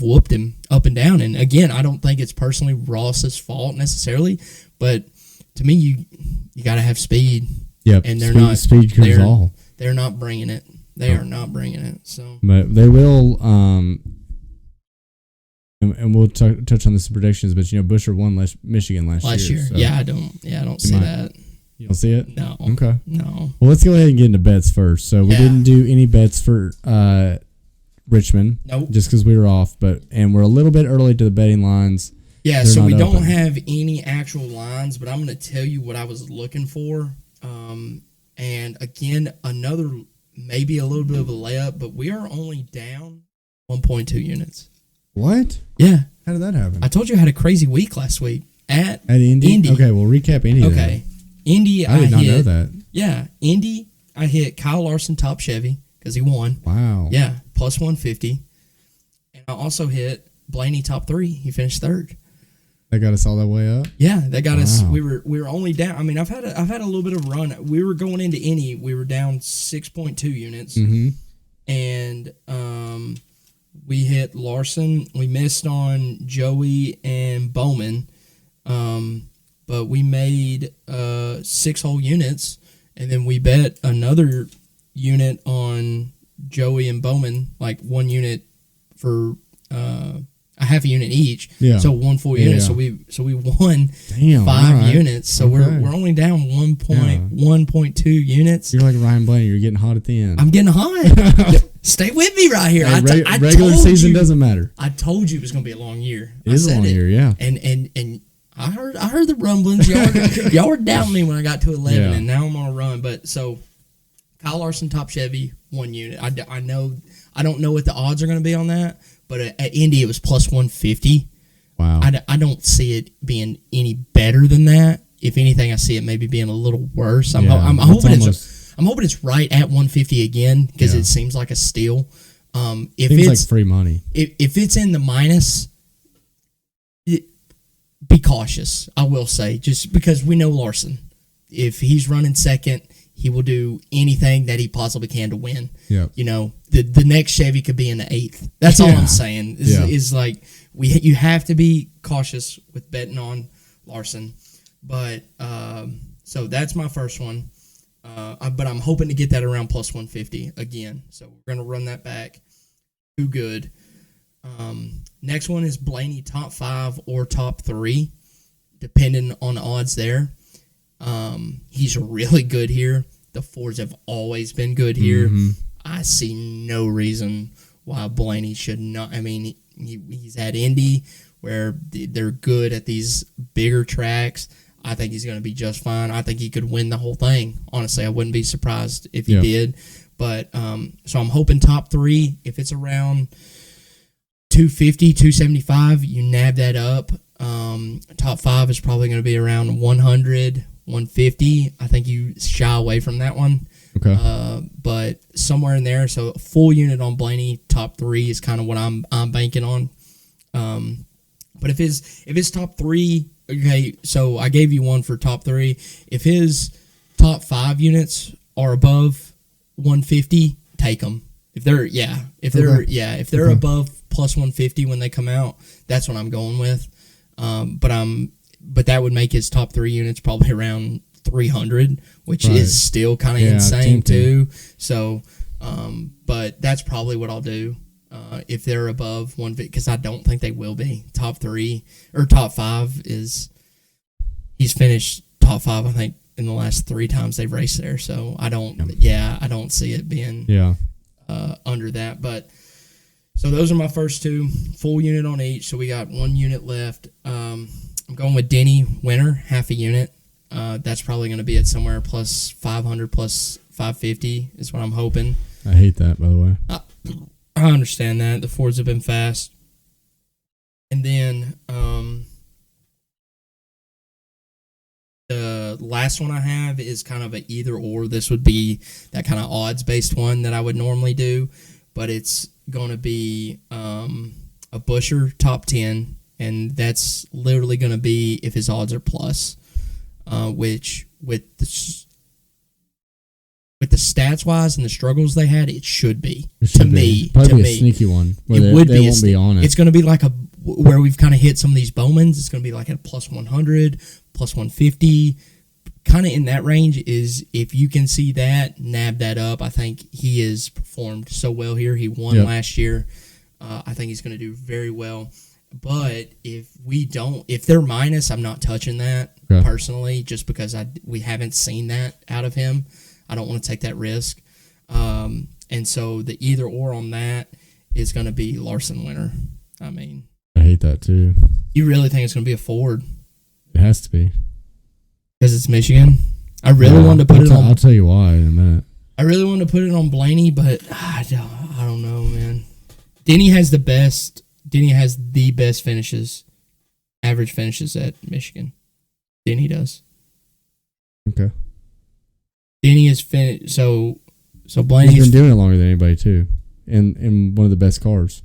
whooped him up and down. And again, I don't think it's personally Ross's fault necessarily, but to me, you got to have speed. Yep, and they're speed cures all. They're not bringing it. They are not bringing it. So, but they will. And we'll touch on this in predictions, but Buescher won Michigan last year. So I don't see that. You don't see it? No. Okay. No. Well, let's go ahead and get into bets first. So we didn't do any bets for Richmond. Nope. Just because we were off, and we're a little bit early to the betting lines. Yeah, so we don't have any actual lines, but I'm going to tell you what I was looking for. And again, maybe a little bit of a layup, but we are only down 1.2 units. What? Yeah. How did that happen? I told you I had a crazy week last week at Indy. Okay, well, recap Indy. Okay. Then. Indy, I did not know that. Yeah, Indy, I hit Kyle Larson top Chevy because he won. Wow. Yeah, plus 150. And I also hit Blaney top 3. He finished third. That got us all that way up? Yeah, that got us. We were only down. I mean, I've had a little bit of a run. We were going into Indy. We were down 6.2 units. And we hit Larson. We missed on Joey and Bowman. But we made 6 whole units, and then we bet another unit on Joey and Bowman, like 1 unit for a half a unit each. Yeah. So one full unit. Yeah. So we won Damn, 5 all right. units. So Okay. we're only down 1.2 units. You're like Ryan Blaney. You're getting hot at the end. I'm getting hot. Stay with me right here. Hey, I regular told season you, doesn't matter. I told you it was going to be a long year. It is a long year, yeah. And I heard the rumblings. Y'all were doubting me when I got to 11, Yeah. and now I'm on a run. But so Kyle Larson, top Chevy, 1 unit. I know. I don't know what the odds are going to be on that, but at Indy it was plus 150. Wow. I don't see it being any better than that. If anything, I see it maybe being a little worse. I'm hoping it's right at 150 again because it seems like a steal. If Seems it's like free money. if it's in the minus, be cautious. I will say, just because we know Larson. If he's running second, he will do anything that he possibly can to win. Yeah. You know, the next Chevy could be in the 8th. That's all Yeah. I'm saying. Is like you have to be cautious with betting on Larson. But so that's my first one. But I'm hoping to get that around plus 150 again. So we're gonna run that back. Too good. Next one is Blaney top 5 or top 3, depending on the odds there. He's really good here. The Fords have always been good here. Mm-hmm. I see no reason why Blaney should not. I mean, he's at Indy where they're good at these bigger tracks. I think he's going to be just fine. I think he could win the whole thing. Honestly, I wouldn't be surprised if he did. But so I'm hoping top 3. If it's around 250, 275, you nab that up. Top 5 is probably going to be around 100, 150. I think you shy away from that one. Okay. But somewhere in there. So a full unit on Blaney, top 3 is kind of what I'm banking on. But if his top 3, okay, so I gave you one for top 3. If his top 5 units are above 150, take them. If they're above plus 150 when they come out, that's what I'm going with. But that would make his top 3 units probably around 300, which is still kind of insane too. So, but that's probably what I'll do. If they're above 150, because I don't think they will be. Top 3 or top 5 is he's finished top 5. I think in the last 3 times they've raced there. So I don't see it being under that. But so those are my first 2, full unit on each. So we got 1 unit left. I'm going with Denny winner, half a unit. That's probably going to be at somewhere plus 500, plus 550 is what I'm hoping. I hate that, by the way. I understand that. The Fords have been fast. And then the last one I have is kind of an either or. This would be that kind of odds-based one that I would normally do. But it's going to be a Busher top 10. And that's literally going to be if his odds are plus. Which with the stats wise and the struggles they had, it should be. Probably a sneaky one. It would be. Won't be on it. It's going to be like where we've kind of hit some of these Bowmans. It's going to be like at a plus 100, plus 150, kind of in that range. Is if you can see that, nab that up. I think he has performed so well here. He won last year. I think he's going to do very well. But if they're minus, I'm not touching that personally, just because we haven't seen that out of him. I don't want to take that risk. And so the either or on that is going to be Larson winner. I mean, I hate that too. You really think it's going to be a Ford? It has to be. Because it's Michigan? I really wanted to put it on. I'll tell you why in a minute. I really wanted to put it on Blaney, but I don't know, man. Denny has the best finishes, average finishes at Michigan. Denny does. Okay. Denny is finished. So Blaney's been doing it longer than anybody too, and one of the best cars.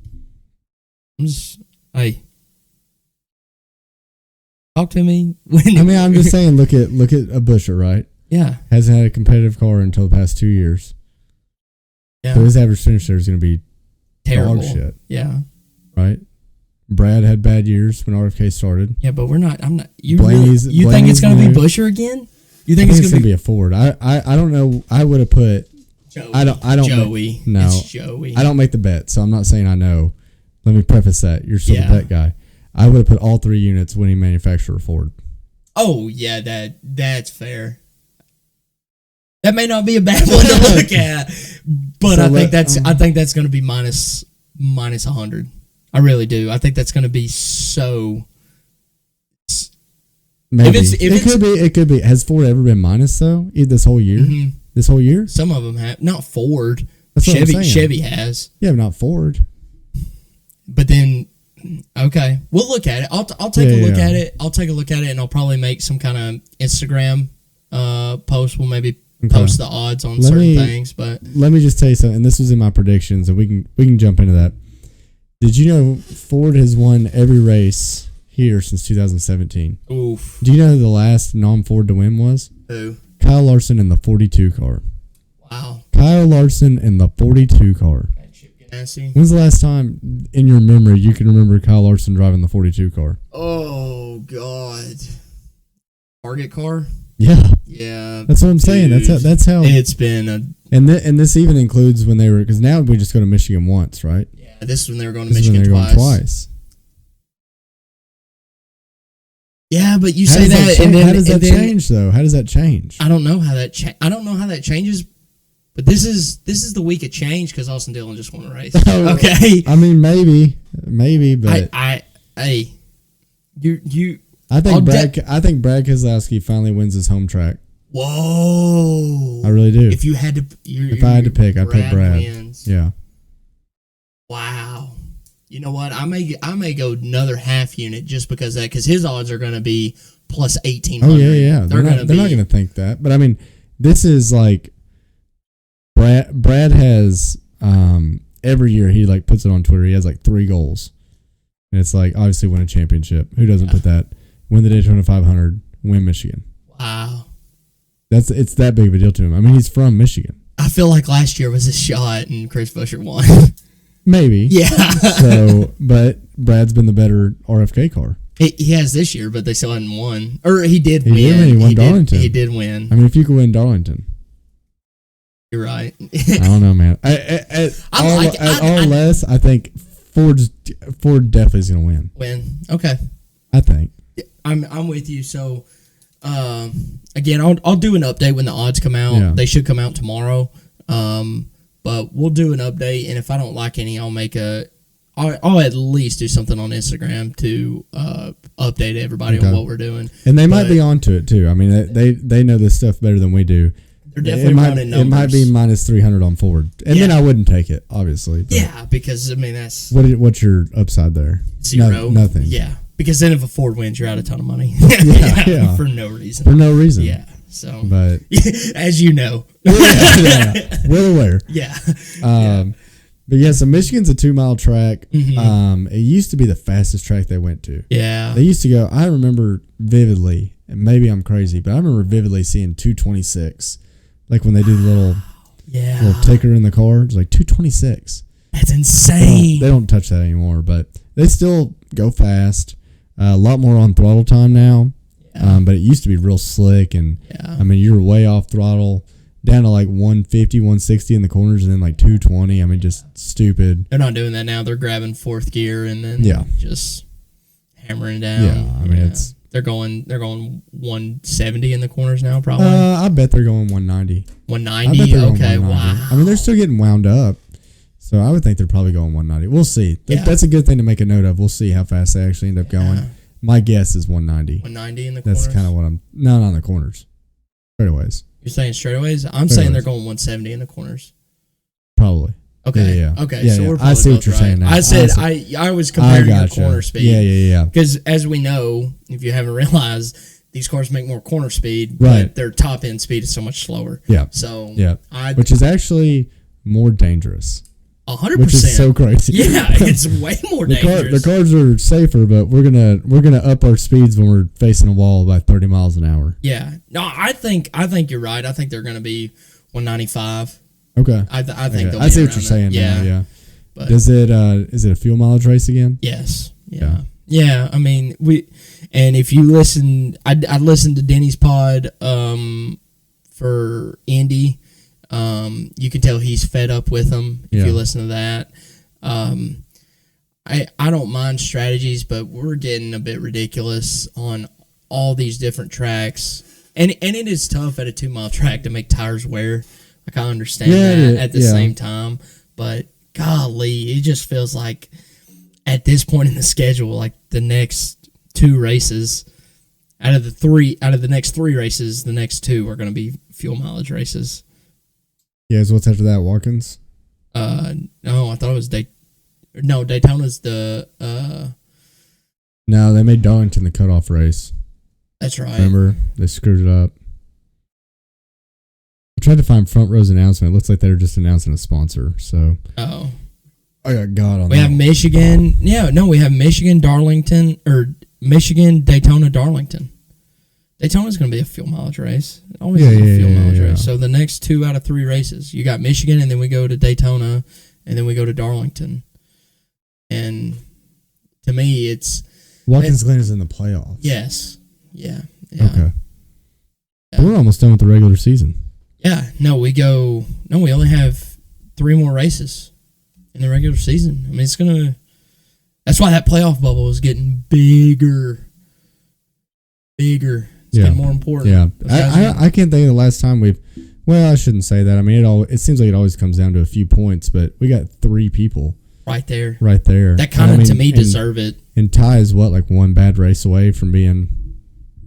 Talk to me. I'm just saying. Look at a Busher, right? Yeah. Hasn't had a competitive car until the past 2 years. Yeah. So his average finish there is going to be terrible. Dog shit. Yeah. Right. Brad had bad years when RFK started. Yeah, but we're not. I'm not. You Blaney's think it's going to be Busher again? You think it's going to be a Ford? I don't know. I would have put. Joey. I don't. Joey. No. It's Joey. I don't make the bet, so I'm not saying I know. Let me preface that. You're still the pet guy. I would have put all 3 units winning manufacturer Ford. Oh, yeah, that's fair. That may not be a bad one to look at, but so I think that's going to be minus 100. I really do. I think that's going to be so. Maybe it could be. Has Ford ever been minus though? This whole year? Mm-hmm. This whole year? Some of them have. Not Ford. That's what I'm saying. Chevy has. Yeah, but not Ford. But then, okay, we'll look at it. I'll take a look at it. I'll take a look at it, and I'll probably make some kind of Instagram post. We'll maybe post the odds on certain things. But let me just tell you something. And this was in my predictions, and we can jump into that. Did you know Ford has won every race here since 2017? Oof. Do you know who the last non-Ford to win was? Who? Kyle Larson in the 42 car. Wow. Kyle Larson in the 42 car. When's the last time in your memory you can remember Kyle Larson driving the 42 car? Oh, God. Target car? Yeah. Yeah. That's what I'm saying. That's how it's been and this even includes when they were, because now we just go to Michigan once, right? Yeah, this is when they were going to Michigan twice. Yeah, but you say that, and then how does that change though? How does that change? I don't know how that changes. But this is the week of change because Austin Dillon just won a race. Okay. I mean, maybe, but I think Brad Keselowski finally wins his home track. Whoa! I really do. If you had to, if I had to pick, I'd pick Brad. Wins. Yeah. Wow. You know what? I may go another half unit just because his odds are going to be plus 1,800. Oh yeah. They're not going to think that, but I mean, this is like. Brad has every year he like puts it on Twitter. He has like 3 goals, and it's like obviously win a championship. Who doesn't put that? Win the Daytona 500. Win Michigan. Wow, it's that big of a deal to him. I mean, he's from Michigan. I feel like last year was a shot, and Chris Buescher won. Maybe. Yeah. But Brad's been the better RFK car. He has this year, but they still hadn't won. Or he did win. He won Darlington. He did win. I mean, if you could win Darlington. You're right. I don't know, man. I think Ford definitely is going to win. Okay. I think. I'm with you. So, again, I'll do an update when the odds come out. Yeah. They should come out tomorrow. But we'll do an update, and if I don't like any, I'll at least do something on Instagram to update everybody on what we're doing. And they might be onto it too. I mean, they know this stuff better than we do. They're definitely running numbers. It might be minus 300 on Ford, and then I wouldn't take it, obviously. Yeah, because I mean that's what's your upside there? 0. Nothing. Yeah, because then if a Ford wins, you're out a ton of money. yeah, for no reason. For no reason. Yeah. So, but as you know, well aware. Yeah. But yeah, so Michigan's a 2-mile track. Mm-hmm. It used to be the fastest track they went to. Yeah. They used to go. I remember vividly, and maybe I'm crazy, but I remember vividly seeing 226. Like when they do the little ticker in the car, it's like 226. That's insane. They don't touch that anymore, but they still go fast. A lot more on throttle time now. Yeah. But it used to be real slick, and I mean, you were way off throttle, down to like 150, 160 in the corners, and then like 220. I mean, just stupid. They're not doing that now. They're grabbing 4th gear and then just hammering down. Yeah, I mean it's. They're going 170 in the corners now, probably. I bet they're going 190. 190? Okay, wow. I mean, they're still getting wound up, so I would think they're probably going 190. We'll see. That's a good thing to make a note of. We'll see how fast they actually end up going. My guess is 190. 190 in the corners? That's kind of what I'm... No, not in the corners. Straightaways. You're saying straightaways? I'm saying they're going 170 in the corners. Probably. Okay. Yeah. Okay. So we're probably I see what you're saying now. I said I was comparing your corner speed. Yeah. Because as we know, if you haven't realized, these cars make more corner speed, right? But their top end speed is so much slower. Yeah. So which is actually more dangerous. 100%. Which is so crazy. Yeah, it's way more dangerous. The cars are safer, but we're gonna up our speeds when we're facing a wall by 30 miles an hour. Yeah. No, I think you're right. I think they're gonna be 195. Okay. I think they'll be I see what you're saying. Yeah. But is it a fuel mileage race again? Yes. Yeah. I mean, if you listen, I listened to Denny's pod for Indy. You can tell he's fed up with them if you listen to that. I don't mind strategies, but we're getting a bit ridiculous on all these different tracks. And it is tough at a 2-mile track to make tires wear. Like, I understand that at the same time. But, golly, it just feels like at this point in the schedule, like the next 2 races, out of the next 3 races, the next 2 are going to be fuel mileage races. Yeah, so what's after that, Watkins? No, I thought it was Daytona's the... No, they made Darlington the cutoff race. That's right. Remember? They screwed it up. I tried to find Front Row's announcement. It looks like they were just announcing a sponsor. So. Oh. I got God on We that. have Michigan. Yeah, no, we have Michigan, Darlington, or Michigan, Daytona, Darlington. Daytona's going to be a fuel mileage race. Always a fuel mileage race. So the next 2 out of 3 races, you got Michigan, and then we go to Daytona, and then we go to Darlington. And to me, it's Watkins Glen is in the playoffs. yes, yeah. Okay. Yeah. We're almost done with the regular season. Yeah, we only have 3 more races in the regular season. I mean, that's why that playoff bubble is getting bigger. It's getting more important. Yeah. I can't think of the last time I shouldn't say that. I mean, it seems like it always comes down to a few points, but we got 3 people. Right there. That kind of, to me, deserve it. And Ty is like 1 bad race away from being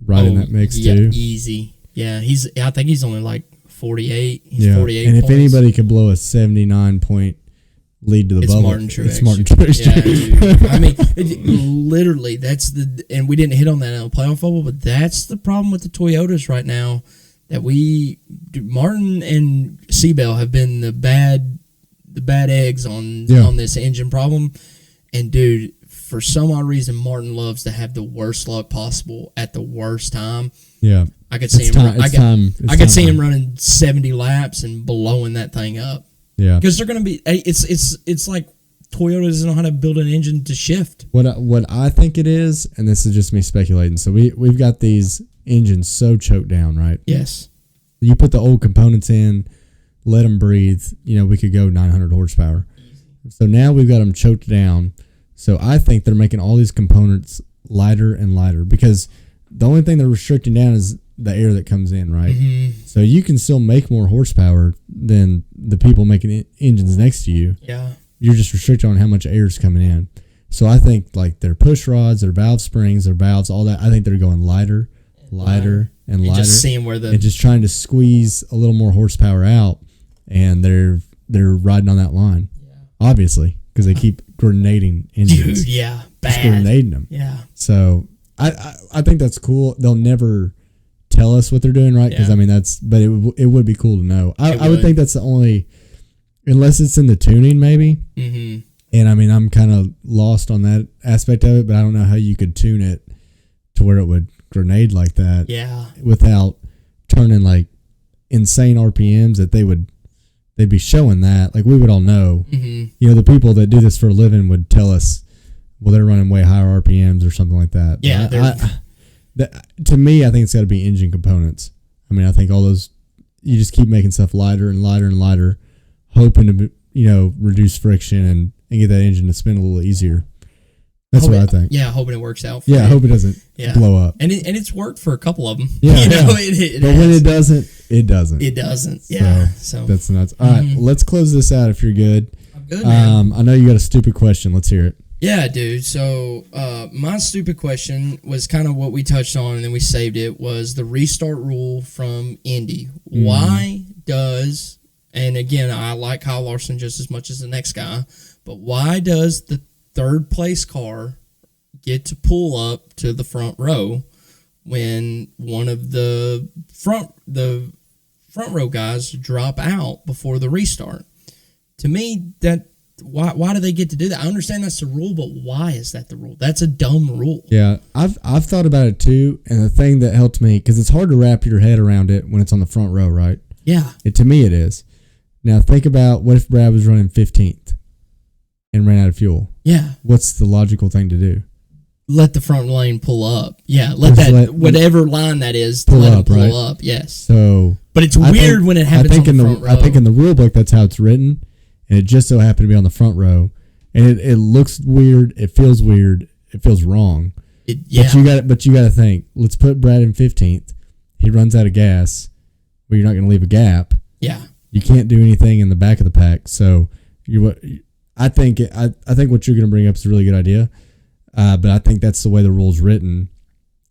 right in that mix, too? Easy. Yeah, I think he's only like 48. He's 48 and points. if anybody could blow a 79-point lead to the bubble, it's Martin Truex. Yeah, dude. I mean, literally, and we didn't hit on that in the playoff bubble, but that's the problem with the Toyotas right now, that Martin and Seabell have been the bad eggs on this engine problem. And, dude, for some odd reason, Martin loves to have the worst luck possible at the worst time. Yeah. I could see him running 70 laps and blowing that thing up. Yeah. Because they're going to be... It's like Toyota doesn't know how to build an engine to shift. What I think it is, and this is just me speculating, so we've got these engines so choked down, right? Yes. You put the old components in, let them breathe, we could go 900 horsepower. So now we've got them choked down. So I think they're making all these components lighter and lighter, because the only thing they're restricting down is the air that comes in, right? Mm-hmm. So you can still make more horsepower than the people making engines next to you. Yeah. You're just restricted on how much air is coming in. So I think like their push rods, their valve springs, their valves, all that, I think they're going lighter, and lighter. And just seeing where and just trying to squeeze a little more horsepower out, and they're riding on that line. Yeah. Obviously, because they keep grenading engines. Dude, yeah. Bad. Just grenading them. Yeah. So I think that's cool. They'll never tell us what they're doing, right? Because but it would be cool to know. I would think that's the only, unless it's in the tuning maybe. Mm-hmm. And I mean, I'm kind of lost on that aspect of it, but I don't know how you could tune it to where it would grenade like that. Yeah. Without turning like insane RPMs that they'd be showing that. Like, we would all know. Mm-hmm. The people that do this for a living would tell us, well, they're running way higher RPMs or something like that. Yeah. To me, I think it's got to be engine components. I mean, I think all those, you just keep making stuff lighter and lighter and lighter, hoping to, reduce friction and get that engine to spin a little easier. That's what I think. Yeah, hoping it works out. I hope it doesn't blow up. And it's worked for a couple of them. Yeah, but when it doesn't, it doesn't. It doesn't. Yeah. So that's nuts. All right, let's close this out if you're good. I'm good, man. I know you got a stupid question. Let's hear it. Yeah, dude. So my stupid question was kind of what we touched on, and then we saved it, was the restart rule from Indy. Why does, and again, I like Kyle Larson just as much as the next guy, but why does the third place car get to pull up to the front row when one of the front row guys drop out before the restart? To me, why do they get to do that? I understand that's the rule, but why is that the rule? That's a dumb rule. Yeah, I've thought about it too, and the thing that helped me, because it's hard to wrap your head around it when it's on the front row, right? Yeah. To me, it is. Now, think about, what if Brad was running 15th and ran out of fuel? Yeah. What's the logical thing to do? Let the front lane pull up. Yeah, whatever line that is, pull let up, them pull right? up. Yes. So, but it's weird when it happens on the front row. I think in the rule book, that's how it's written, and it just so happened to be on the front row. and it looks weird. It feels weird. It feels wrong. But you got to think. Let's put Brad in 15th. He runs out of gas. Well, you're not going to leave a gap. Yeah. You can't do anything in the back of the pack. So I think what you're going to bring up is a really good idea. But I think that's the way the rule's written,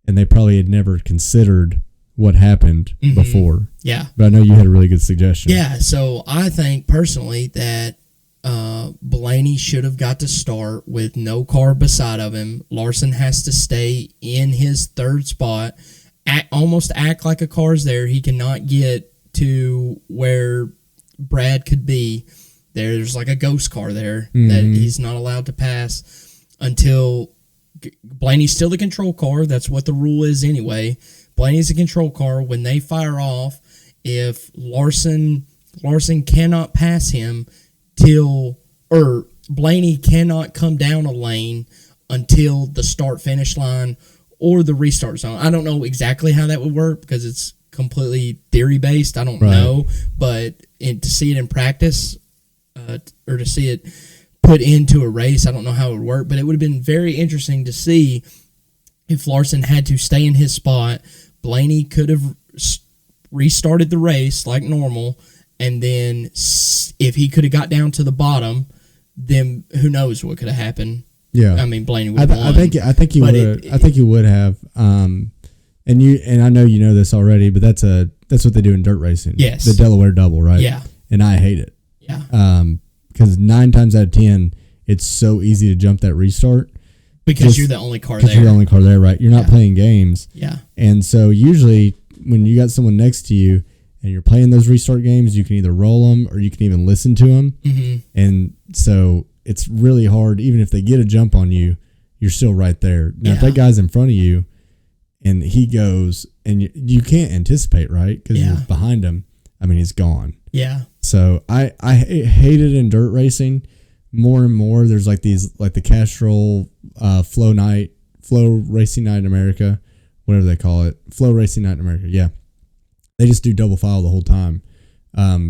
and they probably had never considered what happened before. Yeah. But I know you had a really good suggestion. Yeah. So I think personally that Blaney should have got to start with no car beside of him. Larson has to stay in his third spot, almost act like a car's there. He cannot get to where Brad could be. There's like a ghost car there that he's not allowed to pass until Blaney's still the control car. That's what the rule is anyway. Blaney's the control car. When they fire off, if Larson cannot pass him Blaney cannot come down a lane until the start-finish line or the restart zone. I don't know exactly how that would work because it's completely theory-based. I don't know. But to see it in practice or to see it put into a race, I don't know how it would work. But it would have been very interesting to see if Larson had to stay in his spot. Blaney could have restarted the race like normal, and then if he could have got down to the bottom, then who knows what could have happened. Yeah, I mean Blaney would have won. I think he would. I think he would have. And I know you know this already, but that's what they do in dirt racing. Yes, the Delaware Double, right? Yeah, and I hate it. Yeah, because 9 times out of 10, it's so easy to jump that restart because you're the only car there. Because you're the only car there, right? You're not playing games. Yeah, and so usually when you got someone next to you and you're playing those restart games, you can either roll them or you can even listen to them. Mm-hmm. And so it's really hard. Even if they get a jump on you, you're still right there. Now, if that guy's in front of you and he goes and you can't anticipate, right? Because you're behind him. I mean, he's gone. Yeah. So I hate it in dirt racing more and more. There's like these, like the Castrol Flow Racing Night in America, whatever they call it. Flow Racing Night in America. Yeah. They just do double file the whole time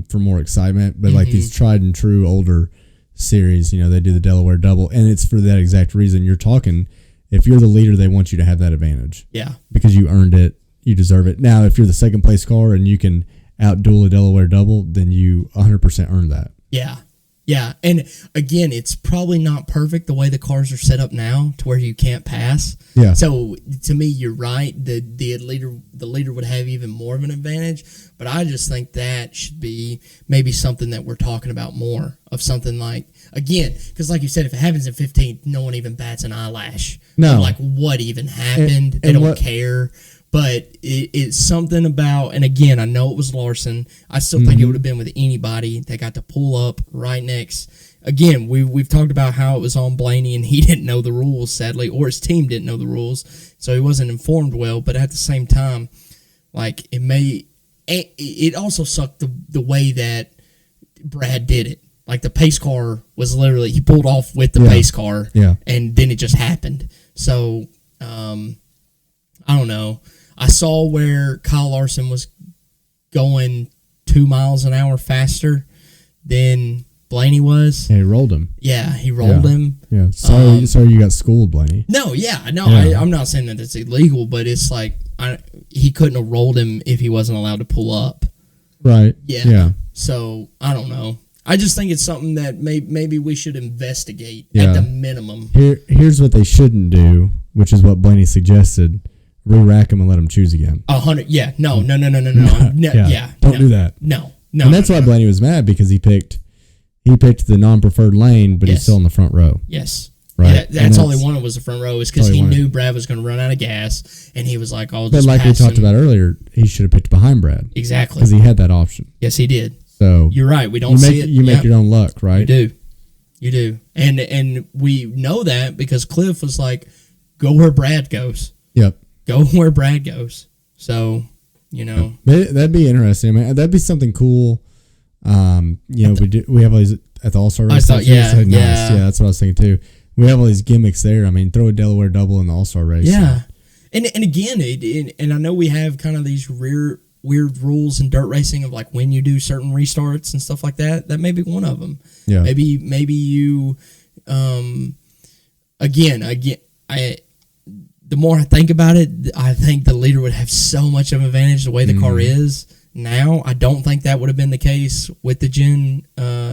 for more excitement. But like these tried and true older series, they do the Delaware Double. And it's for that exact reason you're talking. If you're the leader, they want you to have that advantage. Yeah. Because you earned it. You deserve it. Now, if you're the second place car and you can outduel a Delaware Double, then you 100% earned that. Yeah. Yeah. And again, it's probably not perfect the way the cars are set up now to where you can't pass. Yeah. So to me, you're right. The leader would have even more of an advantage. But I just think that should be maybe something that we're talking about more of something like, again, because like you said, if it happens in 15th, no one even bats an eyelash. No. Like what even happened? They don't care. But it's something about, and again, I know it was Larson. I still think it would have been with anybody that got to pull up right next. Again, we've talked about how it was on Blaney, and he didn't know the rules, sadly, or his team didn't know the rules, so he wasn't informed well. But at the same time, like it also sucked the way that Brad did it. Like the pace car was literally, he pulled off with the pace car, and then it just happened. So I don't know. I saw where Kyle Larson was going 2 miles an hour faster than Blaney was. Yeah, he rolled him. Yeah, he rolled him. Yeah, sorry you got schooled, Blaney. No, I'm not saying that it's illegal, but it's like he couldn't have rolled him if he wasn't allowed to pull up. Right. Yeah. So, I don't know. I just think it's something that maybe we should investigate at the minimum. Here's what they shouldn't do, which is what Blaney suggested. Re-rack them and let them choose again. 100. Yeah. No. Don't do that. No. And that's why Blaney was mad, because he picked the non-preferred lane, but he's still in the front row. Yes. Right. Yeah, that's all he wanted was the front row, is because he knew Brad was going to run out of gas, and he was like, "Oh, but like we talked about earlier, he should have picked behind Brad. Exactly, because he had that option. Yes, he did. So you're right. We don't see it. You make your own luck, right? You do. And we know that because Cliff was like, "Go where Brad goes." Yep. Go where Brad goes. So, that'd be interesting. I mean, that'd be something cool. We have all these at the All-Star race. Nice. Yeah, that's what I was thinking too. We have all these gimmicks there. I mean, throw a Delaware Double in the All-Star race. Yeah. And again, and I know we have kind of these weird rules in dirt racing of like when you do certain restarts and stuff like that. That may be one of them. Yeah. Maybe you Again, the more I think about it, I think the leader would have so much of an advantage the way the car is now. I don't think that would have been the case with the Gen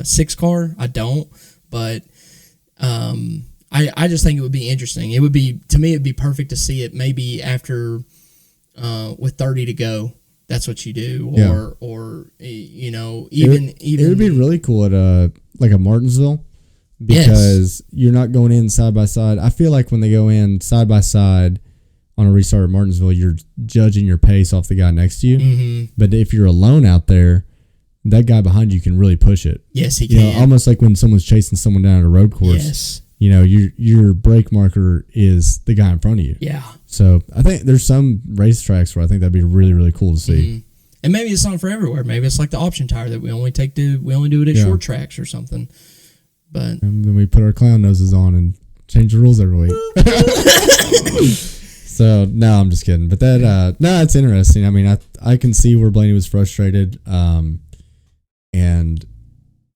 6 car. I don't, but I just think it would be interesting. It would be, to me, it'd be perfect to see it maybe after with 30 to go. That's what you do, or you know, even it would be really cool at like a Martinsville. Because you're not going in side by side. I feel like when they go in side by side on a restart at Martinsville, you're judging your pace off the guy next to you. Mm-hmm. But if you're alone out there, that guy behind you can really push it. Yes, he can. You know, almost like when someone's chasing someone down at a road course. Yes. You know, your brake marker is the guy in front of you. Yeah. So I think there's some racetracks where I think that'd be really, really cool to see. Mm-hmm. And maybe it's not for everywhere. Maybe it's like the option tire that we only do it at short tracks or something. But and then we put our clown noses on and change the rules every week. So no, I'm just kidding. But that it's interesting. I mean, I can see where Blaney was frustrated.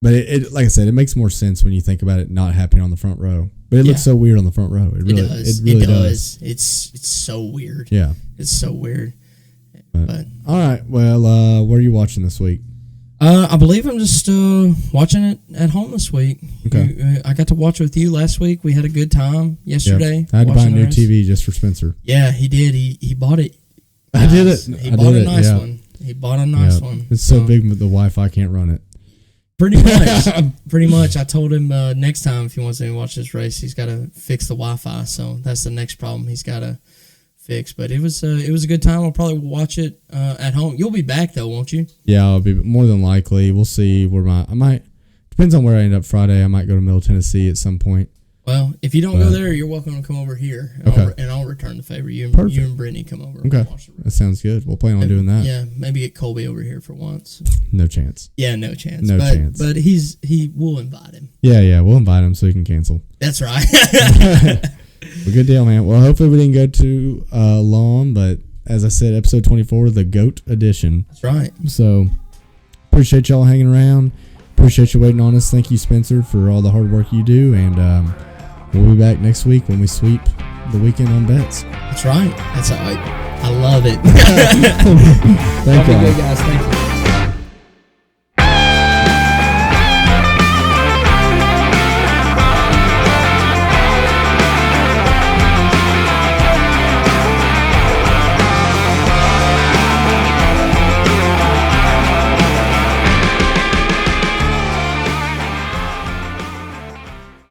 But it like I said, it makes more sense when you think about it not happening on the front row. But it looks so weird on the front row. It really does. It's so weird. Yeah, it's so weird. But all right. Well, what are you watching this week? I believe I'm just watching it at home this week. Okay. I got to watch it with you last week. We had a good time yesterday. Yep. I had to buy a new TV just for Spencer. Yeah, he did. He bought it. I did it. He bought a nice one. He bought a nice one. It's so big the Wi-Fi can't run it. Pretty much. Pretty much. I told him next time if he wants to watch this race, he's got to fix the Wi-Fi. So that's the next problem he's got to fix. But it was a good time. I'll probably watch it at home. You'll be back though, won't you? Yeah, I'll be more than likely. We'll see where I might depends on where I end up Friday. I might go to Middle Tennessee at some point. Well, if you don't go there, you're welcome to come over here. And I'll return the favor. You and Brittany come over. Okay, that sounds good. We'll plan on doing that. Yeah, maybe get Colby over here for once. No chance. Yeah, no chance. No chance. But we'll invite him. Yeah, we'll invite him so he can cancel. That's right. Well, good deal, man. Well, hopefully we didn't go too long, but as I said, episode 24, the GOAT edition. That's right. So, appreciate y'all hanging around. Appreciate you waiting on us. Thank you, Spencer, for all the hard work you do, and we'll be back next week when we sweep the weekend on bets. That's right. I love it. Thank you, guys. Thank you.